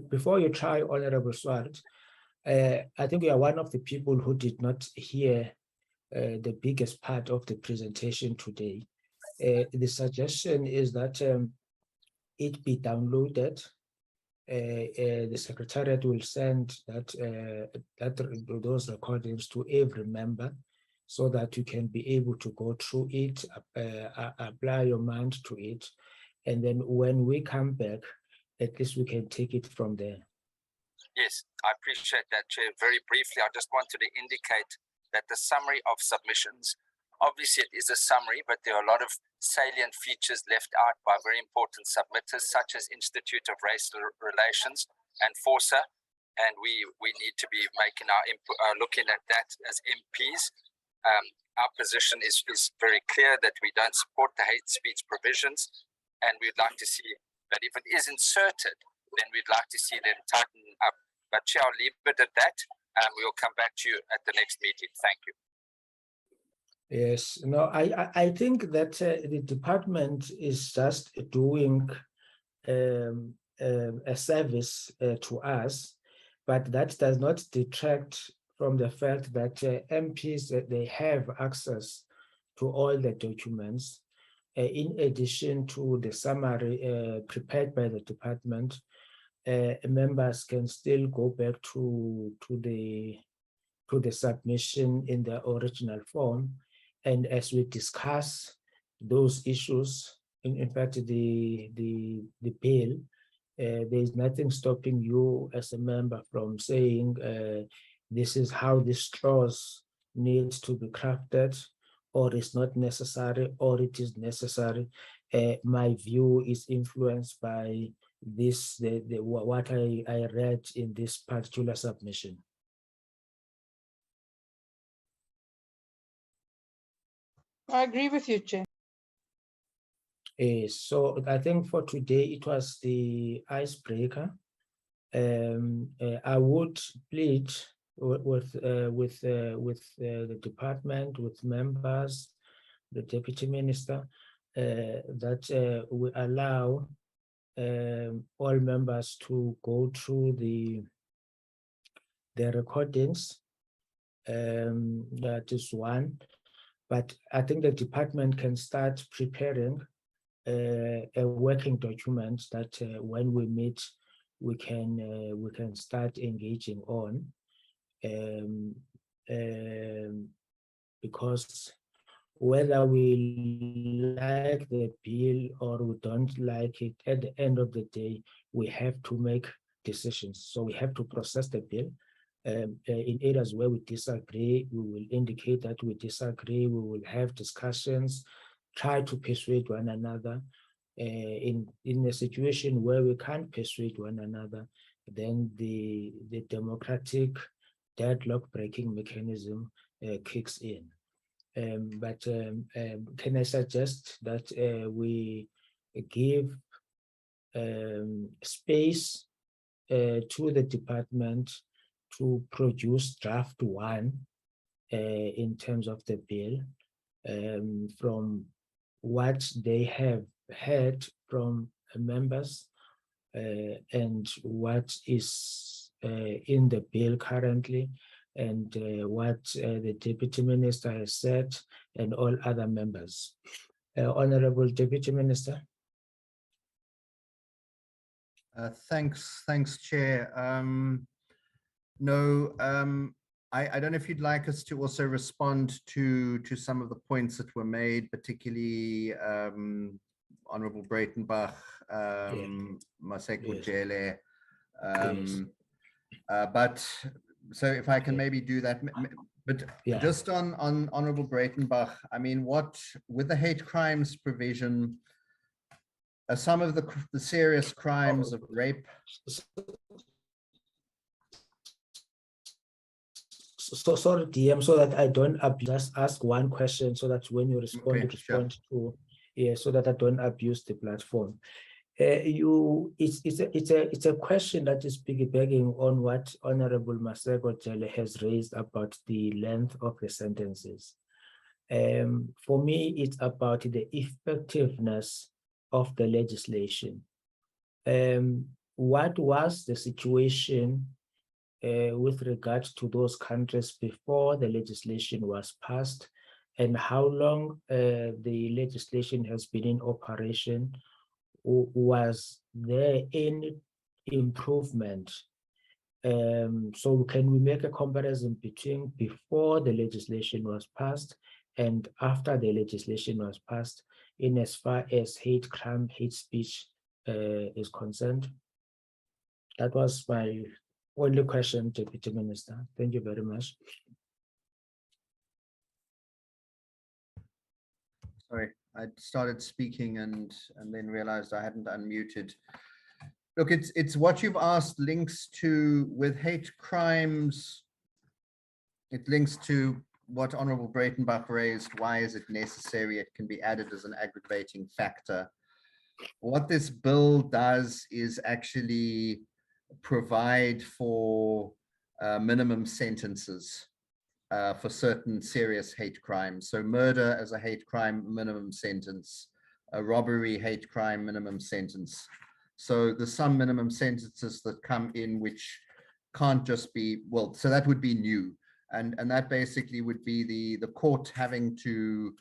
Before you try, Honorable Swart, I think you are one of the people who did not hear the biggest part of the presentation today. The suggestion is that it be downloaded. The Secretariat will send those recordings to every member, so that you can be able to go through it, apply your mind to it, and then when we come back, at least we can take it from there. Yes, I appreciate that, Chair. Very briefly, I just wanted to indicate that the summary of submissions, obviously it is a summary, but there are a lot of salient features left out by very important submitters, such as Institute of Racial Relations and FORSA, and we need to be making our input, looking at that as MPs. Our position is very clear that we don't support the hate speech provisions, and we'd like to see that if it is inserted, then we'd like to see them tighten up. But Chair, I'll leave it at that, and we'll come back to you at the next meeting. Thank you. Yes, no, I think that the department is just doing a service to us, but that does not detract from the fact that MPs, they have access to all the documents. In addition to the summary prepared by the department, members can still go back to the submission in the original form. And as we discuss those issues, in fact, the bill, there is nothing stopping you as a member from saying this is how this clause needs to be crafted, or it's not necessary, or it is necessary. My view is influenced by this, what I read in this particular submission. I agree with you, Chair. So I think for today it was the icebreaker. I would plead with the department, with members, the Deputy Minister, that we allow all members to go through the recordings. That is one. But I think the department can start preparing a working document that when we meet, we can start engaging on, because whether we like the bill or we don't like it, at the end of the day, we have to make decisions. So we have to process the bill. In areas where we disagree, we will indicate that we disagree. We will have discussions, try to persuade one another. In a situation where we can't persuade one another, then the democratic deadlock breaking mechanism kicks in. But can I suggest that we give space to the department to produce draft one in terms of the bill, from what they have heard from members and what is in the bill currently, and what the Deputy Minister has said, and all other members. Honorable Deputy Minister. Thanks, Chair. I don't know if you'd like us to also respond to some of the points that were made, particularly Honorable Breitenbach, Maseko Jele. But so if I can maybe do that, but just on Honorable Breitenbach, I mean, what with the hate crimes provision, some of the serious crimes of rape. So sorry, DM, so that I don't just ask one question, so that when you respond, sure. to, so that I don't abuse the platform. It's a question that is piggybacking on what Honorable Maseko Jele has raised about the length of the sentences. For me, it's about the effectiveness of the legislation. What was the situation with regards to those countries before the legislation was passed, and how long the legislation has been in operation? Was there any improvement? So can we make a comparison between before the legislation was passed and after the legislation was passed, in as far as hate crime, hate speech is concerned? That was my only question, Deputy Minister. Thank you very much. Sorry, I started speaking and then realized I hadn't unmuted. Look, it's what you've asked links to with hate crimes. It links to what Honorable Breitenbach raised. Why is it necessary? It can be added as an aggravating factor. What this bill does is actually provide for minimum sentences for certain serious hate crimes. So murder as a hate crime, minimum sentence. A robbery, hate crime, minimum sentence. So there's some minimum sentences that come in which can't just be, well, so that would be new. And that basically would be the court having to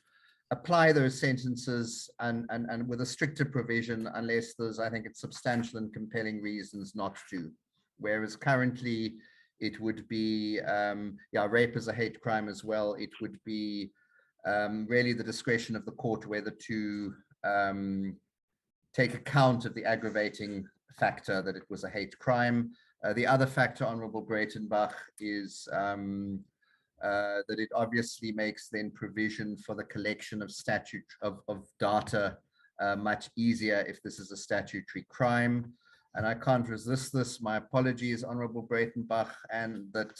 apply those sentences and with a stricter provision, unless there's, I think it's substantial and compelling reasons not to. Whereas currently it would be, rape as a hate crime as well. It would be really the discretion of the court whether to take account of the aggravating factor that it was a hate crime. The other factor, Honorable Breitenbach, is that it obviously makes then provision for the collection of data much easier if this is a statutory crime. And I can't resist this. My apologies, Honorable Breitenbach, and that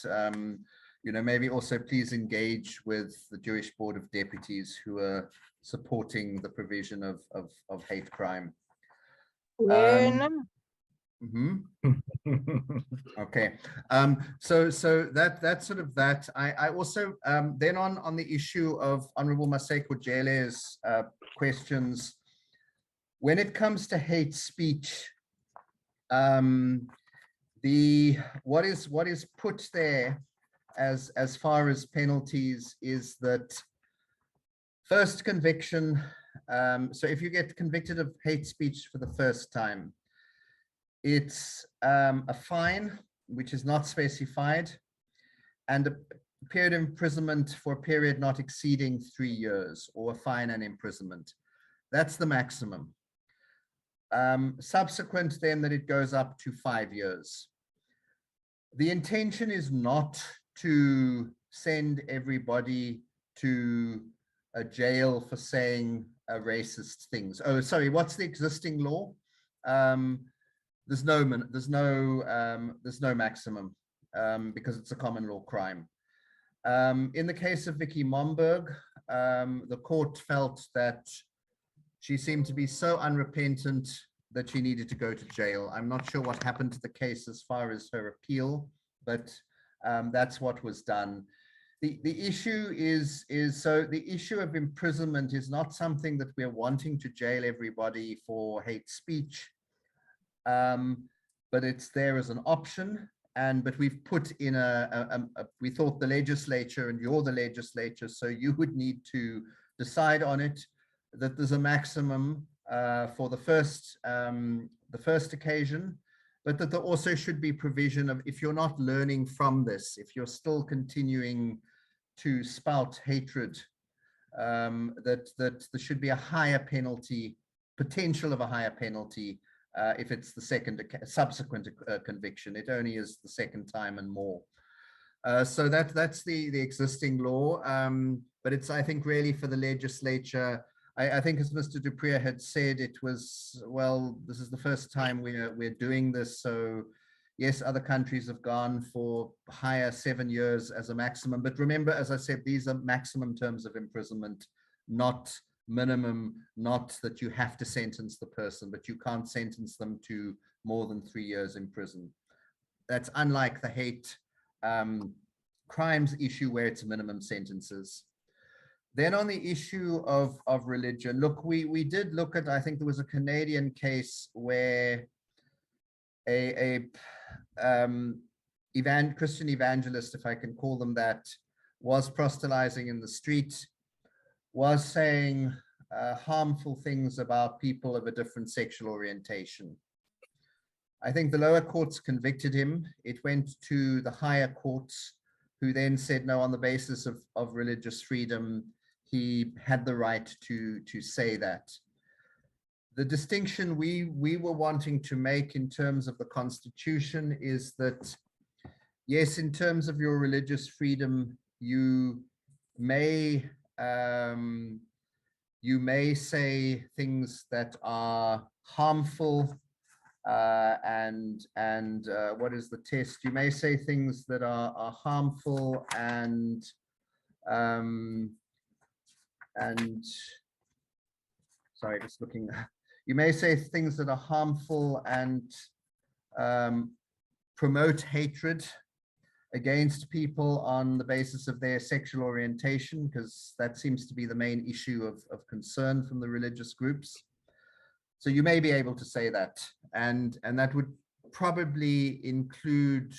maybe also please engage with the Jewish Board of Deputies who are supporting the provision of hate crime. Okay. So that's sort of that. I also then on the issue of Honorable Maseko Jele's questions, when it comes to hate speech, what is put there as far as penalties is that first conviction. So if you get convicted of hate speech for the first time, it's a fine, which is not specified, and a period of imprisonment for a period not exceeding 3 years, or a fine and imprisonment. That's the maximum. Subsequent then that it goes up to 5 years. The intention is not to send everybody to a jail for saying racist things. Oh, sorry, what's the existing law? There's no maximum because it's a common law crime. In the case of Vicky Momberg, the court felt that she seemed to be so unrepentant that she needed to go to jail. I'm not sure what happened to the case as far as her appeal, but that's what was done. The issue is so the issue of imprisonment is not something that we're wanting to jail everybody for hate speech. But it's there as an option, but we've put in we thought the legislature, and you're the legislature, so you would need to decide on it, that there's a maximum for the first occasion, but that there also should be provision of, if you're not learning from this, if you're still continuing to spout hatred, that there should be a higher penalty, potential of a higher penalty, if it's the subsequent conviction. It only is the second time and more. So that's the existing law, but it's, I think, really for the legislature. I think, as Mr. Dupree had said, it was, well, this is the first time we're doing this. So yes, other countries have gone for higher 7 years as a maximum. But remember, as I said, these are maximum terms of imprisonment, not minimum, not that you have to sentence the person, but you can't sentence them to more than 3 years in prison. That's unlike the hate crimes issue where it's minimum sentences. Then on the issue of religion, look, we did look at, I think there was a Canadian case where a Christian evangelist, if I can call them that, was proselytizing in the street, was saying harmful things about people of a different sexual orientation. I think the lower courts convicted him. It went to the higher courts, who then said, no, on the basis of religious freedom, he had the right to say that. The distinction we were wanting to make in terms of the Constitution is that, yes, in terms of your religious freedom, you may say things that are harmful, and what is the test? You may say things that are harmful and sorry, just looking. You may say things that are harmful and promote hatred against people on the basis of their sexual orientation, because that seems to be the main issue of concern from the religious groups. So you may be able to say that, and that would probably include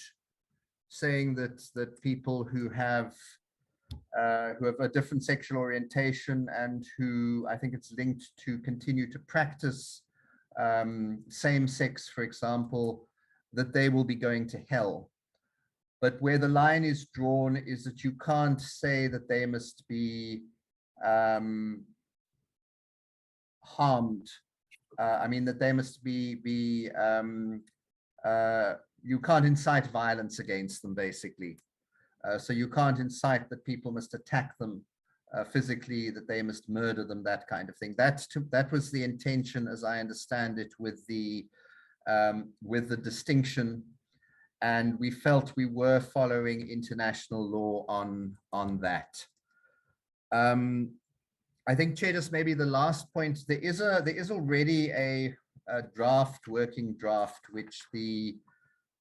saying that people who have a different sexual orientation and who, I think it's linked to continue to practice same sex, for example, that they will be going to hell. But where the line is drawn is that you can't say that they must be harmed. I mean, that they must be you can't incite violence against them, basically. So you can't incite that people must attack them physically, that they must murder them, that kind of thing. That was the intention, as I understand it, with the distinction. And we felt we were following international law on that. I think, Chair, just maybe the last point, there is already a working draft, which the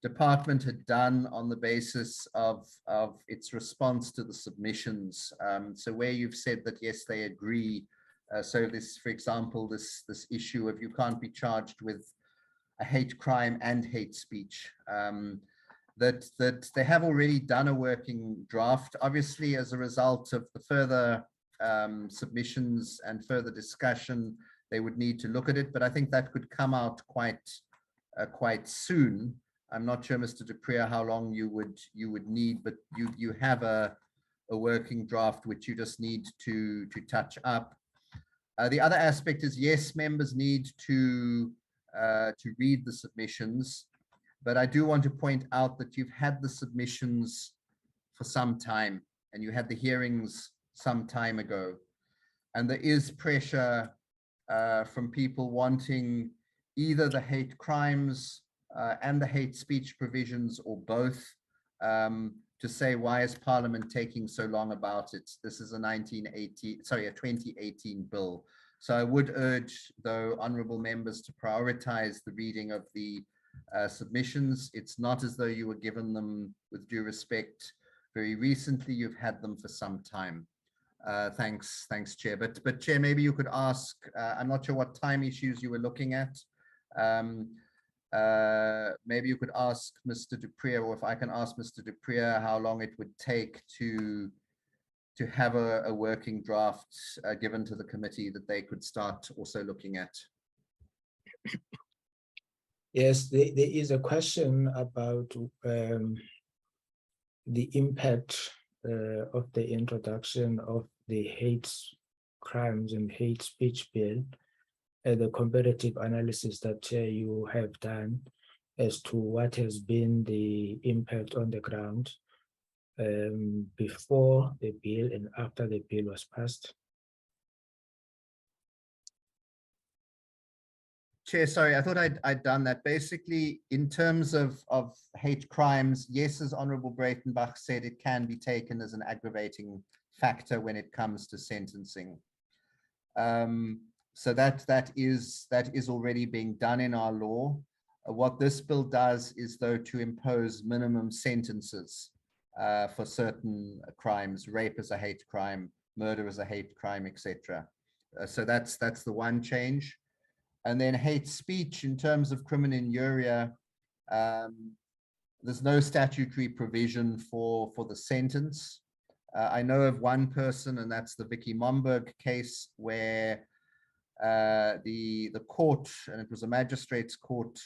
department had done on the basis of its response to the submissions. So where you've said that, yes, they agree. So this, for example, this issue of you can't be charged with a hate crime and hate speech, that they have already done a working draft, obviously as a result of the further submissions and further discussion, they would need to look at it, but I think that could come out quite soon. I'm not sure, Mr. du Preez, how long you would need, but you have a working draft which you just need to touch up. The other aspect is, yes, members need to read the submissions, but I do want to point out that you've had the submissions for some time and you had the hearings some time ago, and there is pressure from people wanting either the hate crimes and the hate speech provisions or both, to say, why is Parliament taking so long about it? This is a 2018 bill. So I would urge, though, honourable members to prioritise the reading of the submissions. It's not as though you were given them, with due respect, very recently. You've had them for some time. Thanks, Chair. But Chair, maybe you could ask, I'm not sure what time issues you were looking at. Maybe you could ask Mr. du Preez, or if I can ask Mr. du Preez, how long it would take to have a working draft given to the committee that they could start also looking at. Yes, there is a question about the impact of the introduction of the hate crimes and hate speech bill, the comparative analysis that you have done as to what has been the impact on the ground before the bill and after the bill was passed. Chair, sorry, I thought I'd done that. Basically, in terms of hate crimes, yes, as Honourable Breitenbach said, it can be taken as an aggravating factor when it comes to sentencing. So that is already being done in our law. What this bill does is, though, to impose minimum sentences for certain crimes. Rape is a hate crime, murder is a hate crime, etc. So that's the one change. And then hate speech, in terms of criminal injuria, there's no statutory provision for the sentence. I know of one person, and that's the Vicky Momberg case, where the court, and it was a magistrate's court,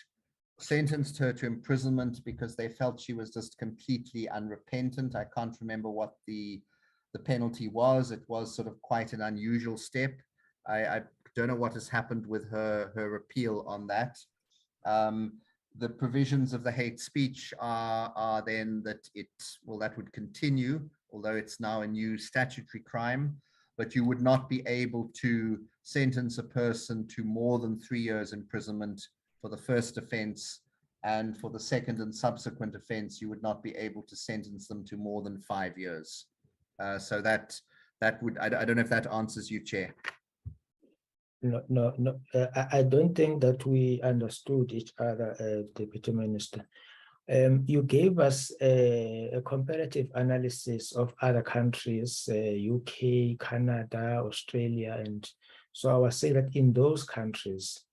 sentenced her to imprisonment because they felt she was just completely unrepentant. I can't remember what the penalty was. It was sort of quite an unusual step. I don't know what has happened with her appeal on that. The provisions of the hate speech are then that that would continue, although it's now a new statutory crime, but you would not be able to sentence a person to more than 3 years imprisonment for the first offence, and for the second and subsequent offence, you would not be able to sentence them to more than 5 years. So that would, I don't know if that answers you, Chair. No. I don't think that we understood each other, Deputy Minister. You gave us a comparative analysis of other countries, UK, Canada, Australia, and so I was saying that in those countries,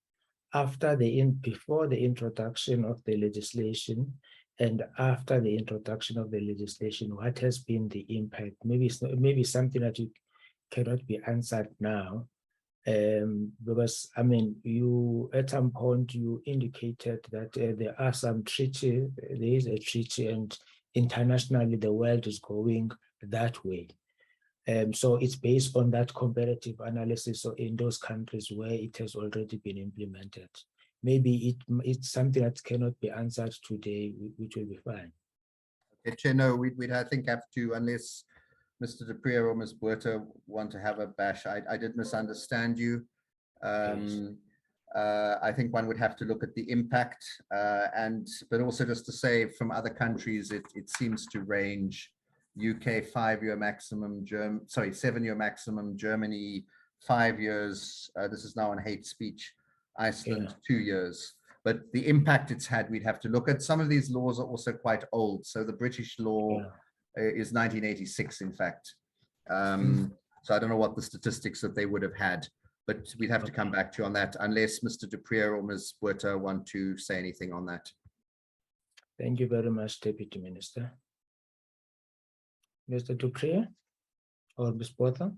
before the introduction of the legislation and after the introduction of the legislation, what has been the impact? Maybe something that you cannot be answered now. Because I mean, you at some point you indicated that there are some treaty, there is a treaty, and internationally the world is going that way. So it's based on that comparative analysis. So in those countries where it has already been implemented, maybe it's something that cannot be answered today, which will be fine. Okay, Chair, no, we'd I think have to, unless Mr. du Preez or Ms. Botha want to have a bash. I did misunderstand you. I think one would have to look at the impact, but also just to say, from other countries, it seems to range. UK 5-year maximum, 7-year maximum, Germany 5 years. This is now on hate speech. Iceland, 2 years. But the impact it's had, we'd have to look at. Some of these laws are also quite old. So the British law is 1986, in fact. So I don't know what the statistics that they would have had, but we'd have to come back to you on that, unless Mr. Duprier or Ms. Botha want to say anything on that. Thank you very much, Deputy Minister. Mr. Duprier or Ms. Botha?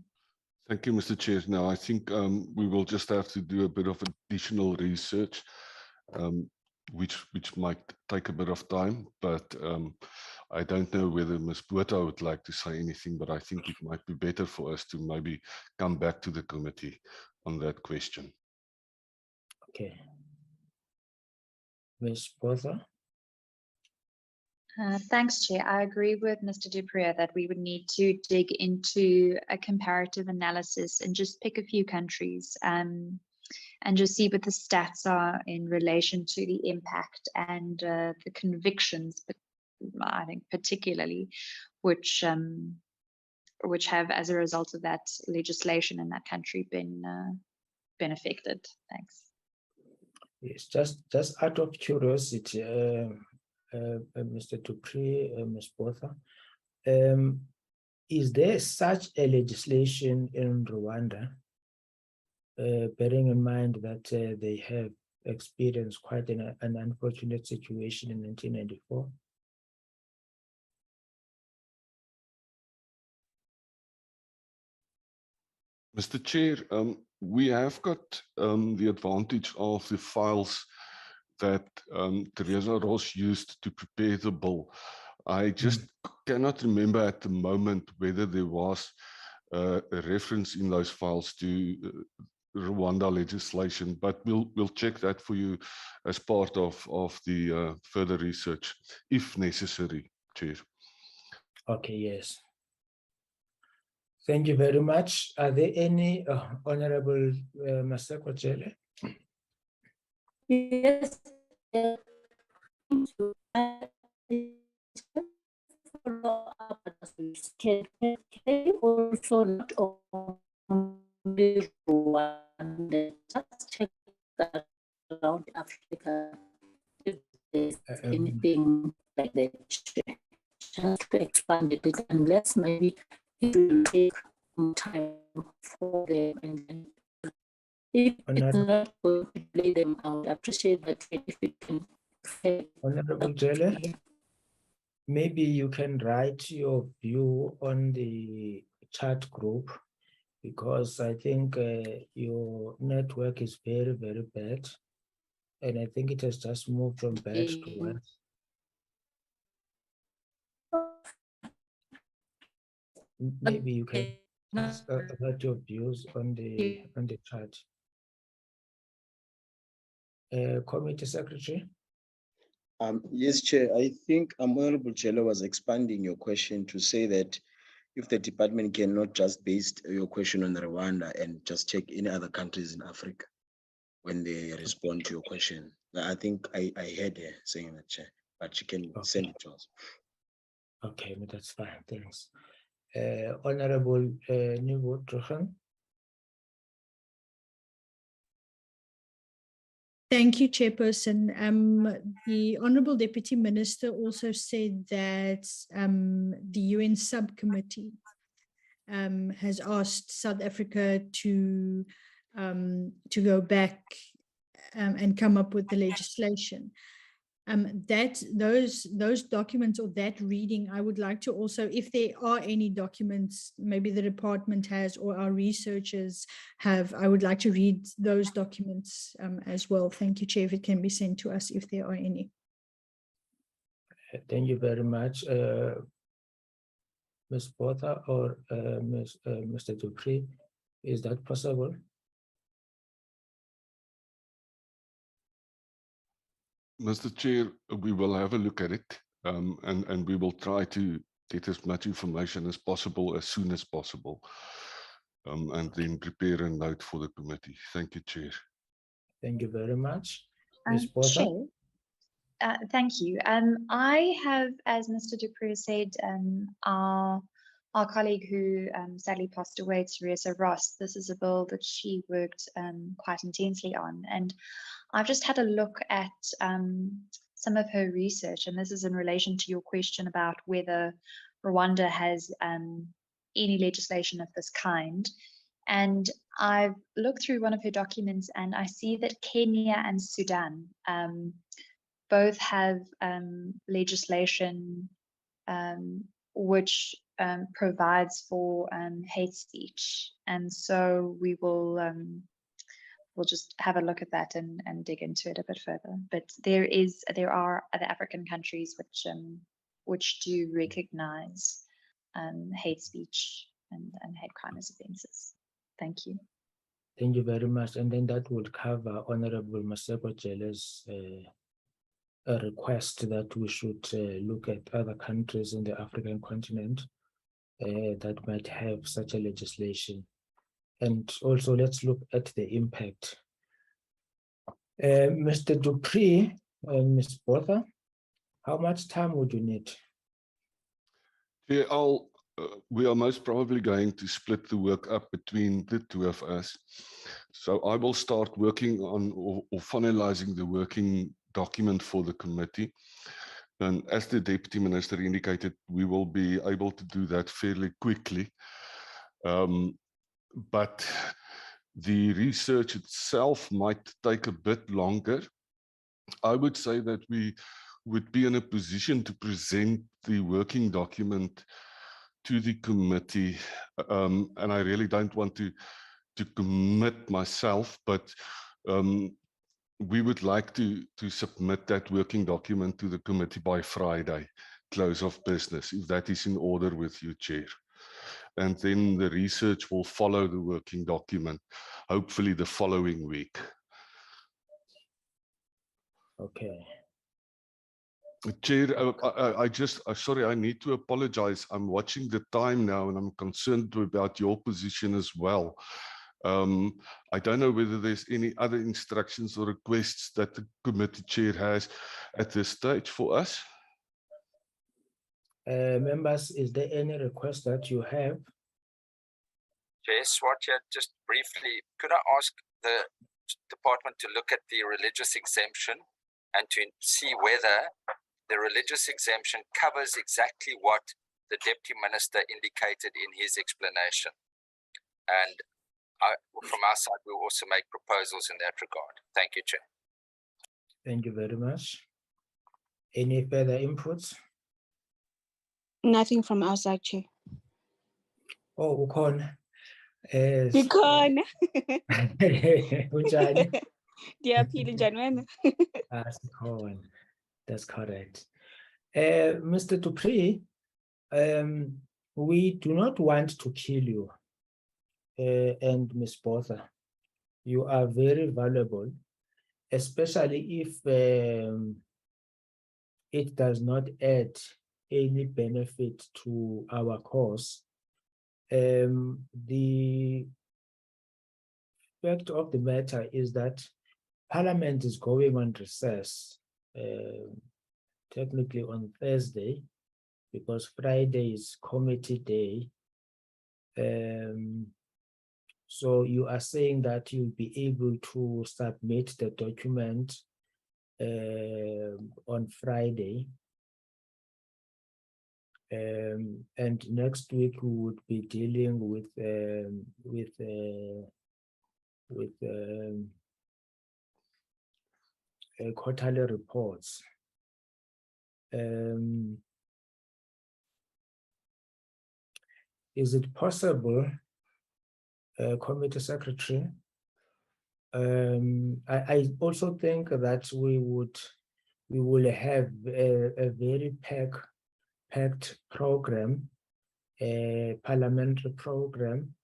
Thank you, Mr. Chair. Now, I think we will just have to do a bit of additional research, which might take a bit of time, but I don't know whether Ms. Botha would like to say anything, but I think it might be better for us to maybe come back to the committee on that question. Okay. Ms. Botha? Thanks, Chair. I agree with Mr. Duprier that we would need to dig into a comparative analysis and just pick a few countries and just see what the stats are in relation to the impact and the convictions, but I think particularly, which have, as a result of that legislation in that country, been affected. Thanks. Yes, just out of curiosity, Mr. Duprier, Ms. Botha, is there such a legislation in Rwanda, bearing in mind that they have experienced quite an unfortunate situation in 1994? Mr. Chair, we have got the advantage of the files that Teresa Ross used to prepare the bill. I just cannot remember at the moment whether there was a reference in those files to Rwanda legislation, but we'll check that for you as part of the further research, if necessary, Chair. Okay, yes. Thank you very much. Are there any Honorable Maseko Jele? Yes. Can also not only Rwanda, just check around Africa if there's anything like that, just to expand it, unless maybe it will take some time for them, and then if it's not going to play them out, I appreciate that if we can. Honorable Jele, maybe you can write your view on the chat group, because I think your network is very, very bad. And I think it has just moved from bad to worse. Maybe you can write your views on the chat. Committee Secretary? Yes, Chair. I think Honorable Jello was expanding your question to say that if the department cannot just base your question on Rwanda and just check any other countries in Africa when they respond to your question. I think I heard her saying that, Chair, but she can send it to us. Okay, but that's fine. Thanks. Honorable Nieuwoudt Drugen. Thank you, Chairperson. The Honourable Deputy Minister also said that the UN subcommittee has asked South Africa to go back and come up with the legislation. Those documents, or that reading, I would like to also, if there are any documents maybe the department has or our researchers have, I would like to read those documents as well. Thank you, Chair, if it can be sent to us if there are any. Thank you very much. Ms. Botha or Mr. Duprier, is that possible? Mr. Chair, we will have a look at it and we will try to get as much information as possible as soon as possible and then prepare a note for the committee. Thank you, Chair. Thank you very much. Ms. Botha? Thank you. I have, as Mr. Duprier said, our our colleague who sadly passed away, Teresa Ross, this is a bill that she worked quite intensely on. And I've just had a look at some of her research, and this is in relation to your question about whether Rwanda has any legislation of this kind. And I've looked through one of her documents, and I see that Kenya and Sudan both have legislation which provides for hate speech. And so we will we'll just have a look at that and dig into it a bit further. But there are other African countries which do recognize hate speech and hate crime as offenses. Thank you. Thank you very much. And then that would cover Honorable Maseko Jele's a request that we should look at other countries in the African continent that might have such a legislation. And also let's look at the impact. Mr. Dupree and Ms. Botha, how much time would you need? Yeah, we are most probably going to split the work up between the two of us. So I will start working on or finalizing the working document for the committee. And as the Deputy Minister indicated, we will be able to do that fairly quickly. But the research itself might take a bit longer. I would say that we would be in a position to present the working document to the committee, and I really don't want to commit myself, but we would like to submit that working document to the committee by Friday, close of business, if that is in order with you, Chair. And then the research will follow the working document, hopefully the following week. Okay. Chair, sorry, I need to apologize. I'm watching the time now and I'm concerned about your position as well. I don't know whether there's any other instructions or requests that the committee chair has at this stage for us. Members, is there any request that you have? Chair Swatya, just briefly, could I ask the department to look at the religious exemption and to see whether the religious exemption covers exactly what the Deputy Minister indicated in his explanation? And from our side, we'll also make proposals in that regard. Thank you, Chair. Thank you very much. Any further inputs? Nothing from our side, Chair. Oh, Ukon. Ukon. Unjani? Ndiyaphila njani wena? That's correct. Mr. Dupree, we do not want to kill you. And Ms. Botha, you are very valuable, especially if it does not add any benefit to our cause. The fact of the matter is that Parliament is going on recess, technically on Thursday, because Friday is committee day. So you are saying that you'll be able to submit the document on Friday. And next week we would be dealing with quarterly reports. Is it possible, Committee Secretary? I also think that we will have a very packed program, a parliamentary program,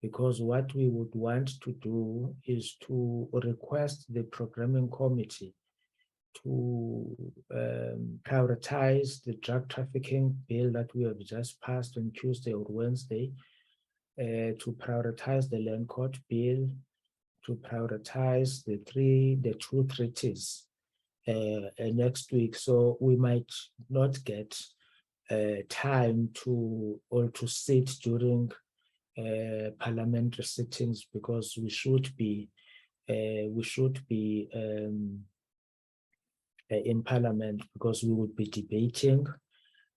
because what we would want to do is to request the programming committee to prioritize the drug trafficking bill that we have just passed on Tuesday or Wednesday, to prioritize the land court bill, to prioritize the two treaties next week. So we might not get time to sit during parliamentary sittings, because we should be in parliament, because we would be debating.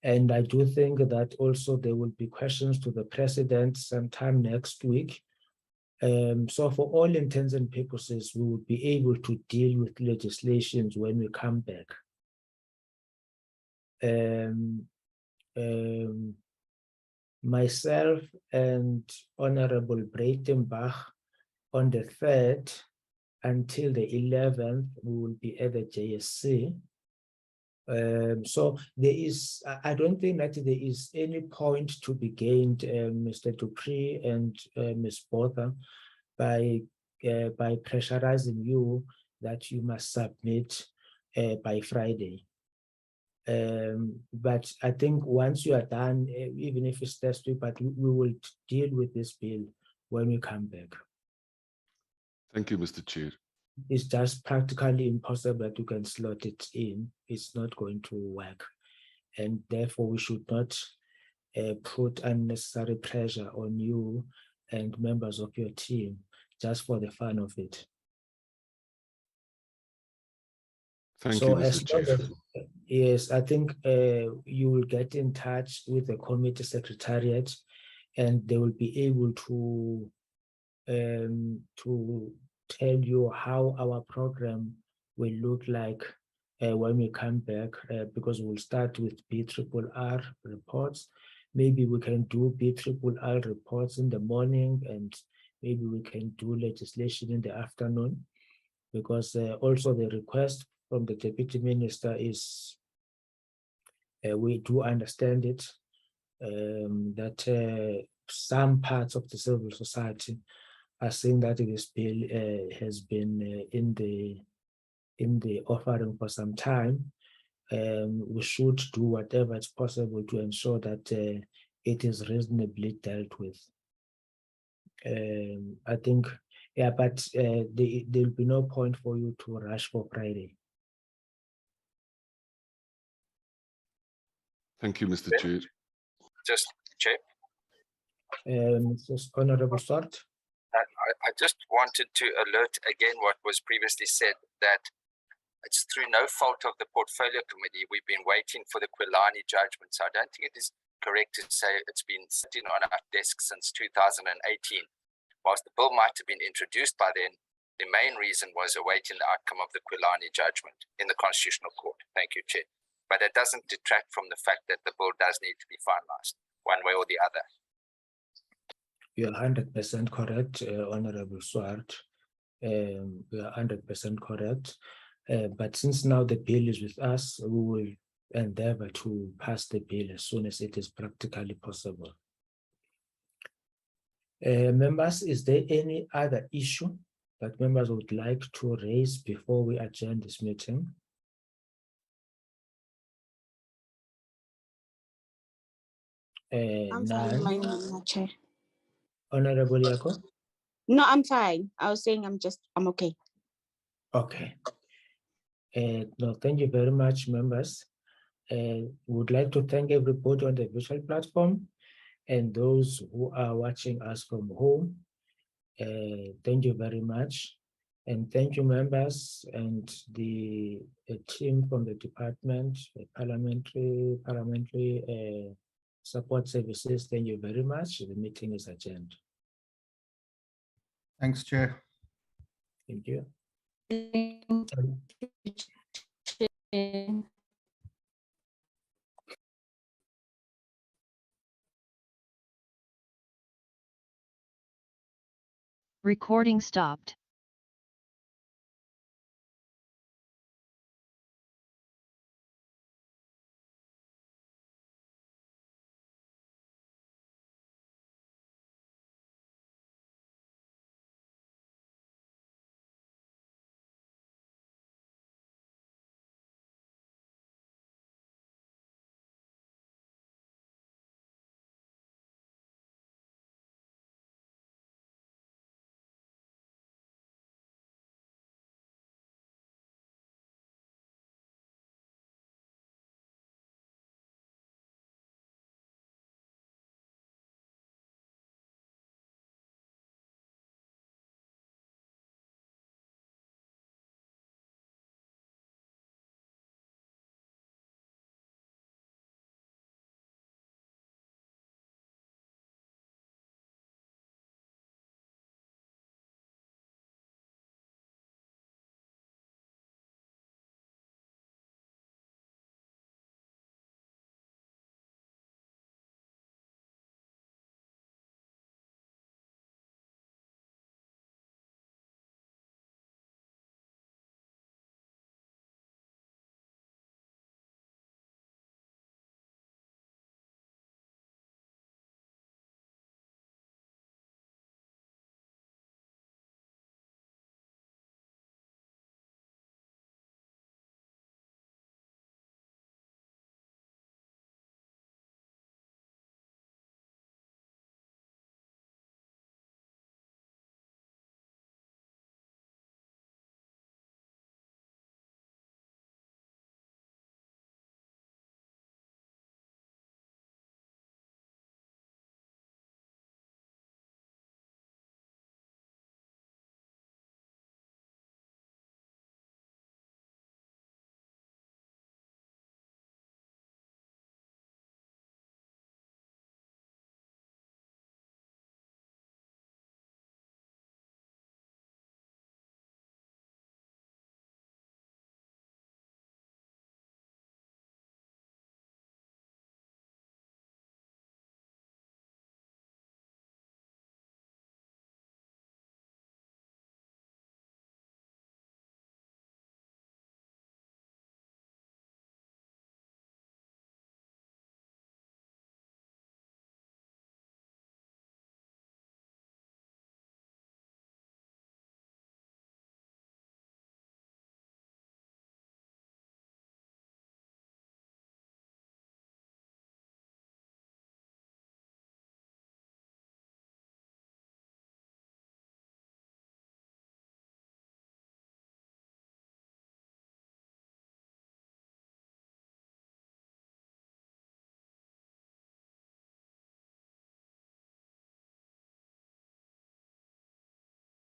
And I do think that also there will be questions to the president sometime next week. So for all intents and purposes, we would be able to deal with legislations when we come back. Myself and Honorable Breitenbach on the 3rd until the 11th, we will be at the JSC. So there is, I don't think that there is any point to be gained, Mr. Dupree and Ms. Botha, by pressurizing you that you must submit by Friday. But I think once you are done, even if it's next week, but we will deal with this bill when we come back. Thank you, Mr. Chair. It's just practically impossible that you can slot it in. It's not going to work. And therefore, we should not put unnecessary pressure on you and members of your team just for the fun of it. Thank you, Mr. Chair. Yes, I think you will get in touch with the committee secretariat, and they will be able to tell you how our program will look like when we come back, because we'll start with BRRR reports. Maybe we can do BRRR reports in the morning, and maybe we can do legislation in the afternoon, because also the request from the Deputy Minister is, we do understand it, that some parts of the civil society are saying that this bill has been in the offering for some time. We should do whatever is possible to ensure that it is reasonably dealt with. I think, yeah, but there will be no point for you to rush for Friday. Thank you, Mr. Chair. Just Chair. Just Honorable Swart. I just wanted to alert again what was previously said, that it's through no fault of the Portfolio Committee. We've been waiting for the Quilani judgment. So I don't think it is correct to say it's been sitting on our desk since 2018. Whilst the bill might have been introduced by then, the main reason was awaiting the outcome of the Quilani judgment in the Constitutional Court. Thank you, Chair. But it doesn't detract from the fact that the bill does need to be finalized one way or the other. You're 100% correct, Honorable Swart. We are 100% correct. But since now the bill is with us, we will endeavor to pass the bill as soon as it is practically possible. Members, is there any other issue that members would like to raise before we adjourn this meeting? I'm fine, Chair. Honorable Yako? No, I'm fine. I was saying I'm okay. Okay. No, thank you very much, members. Would like to thank everybody on the virtual platform and those who are watching us from home. Thank you very much. And thank you, members and the team from the department, the parliamentary support services. Thank you very much. The meeting is adjourned. Thanks, Chair. Thank you. Recording stopped.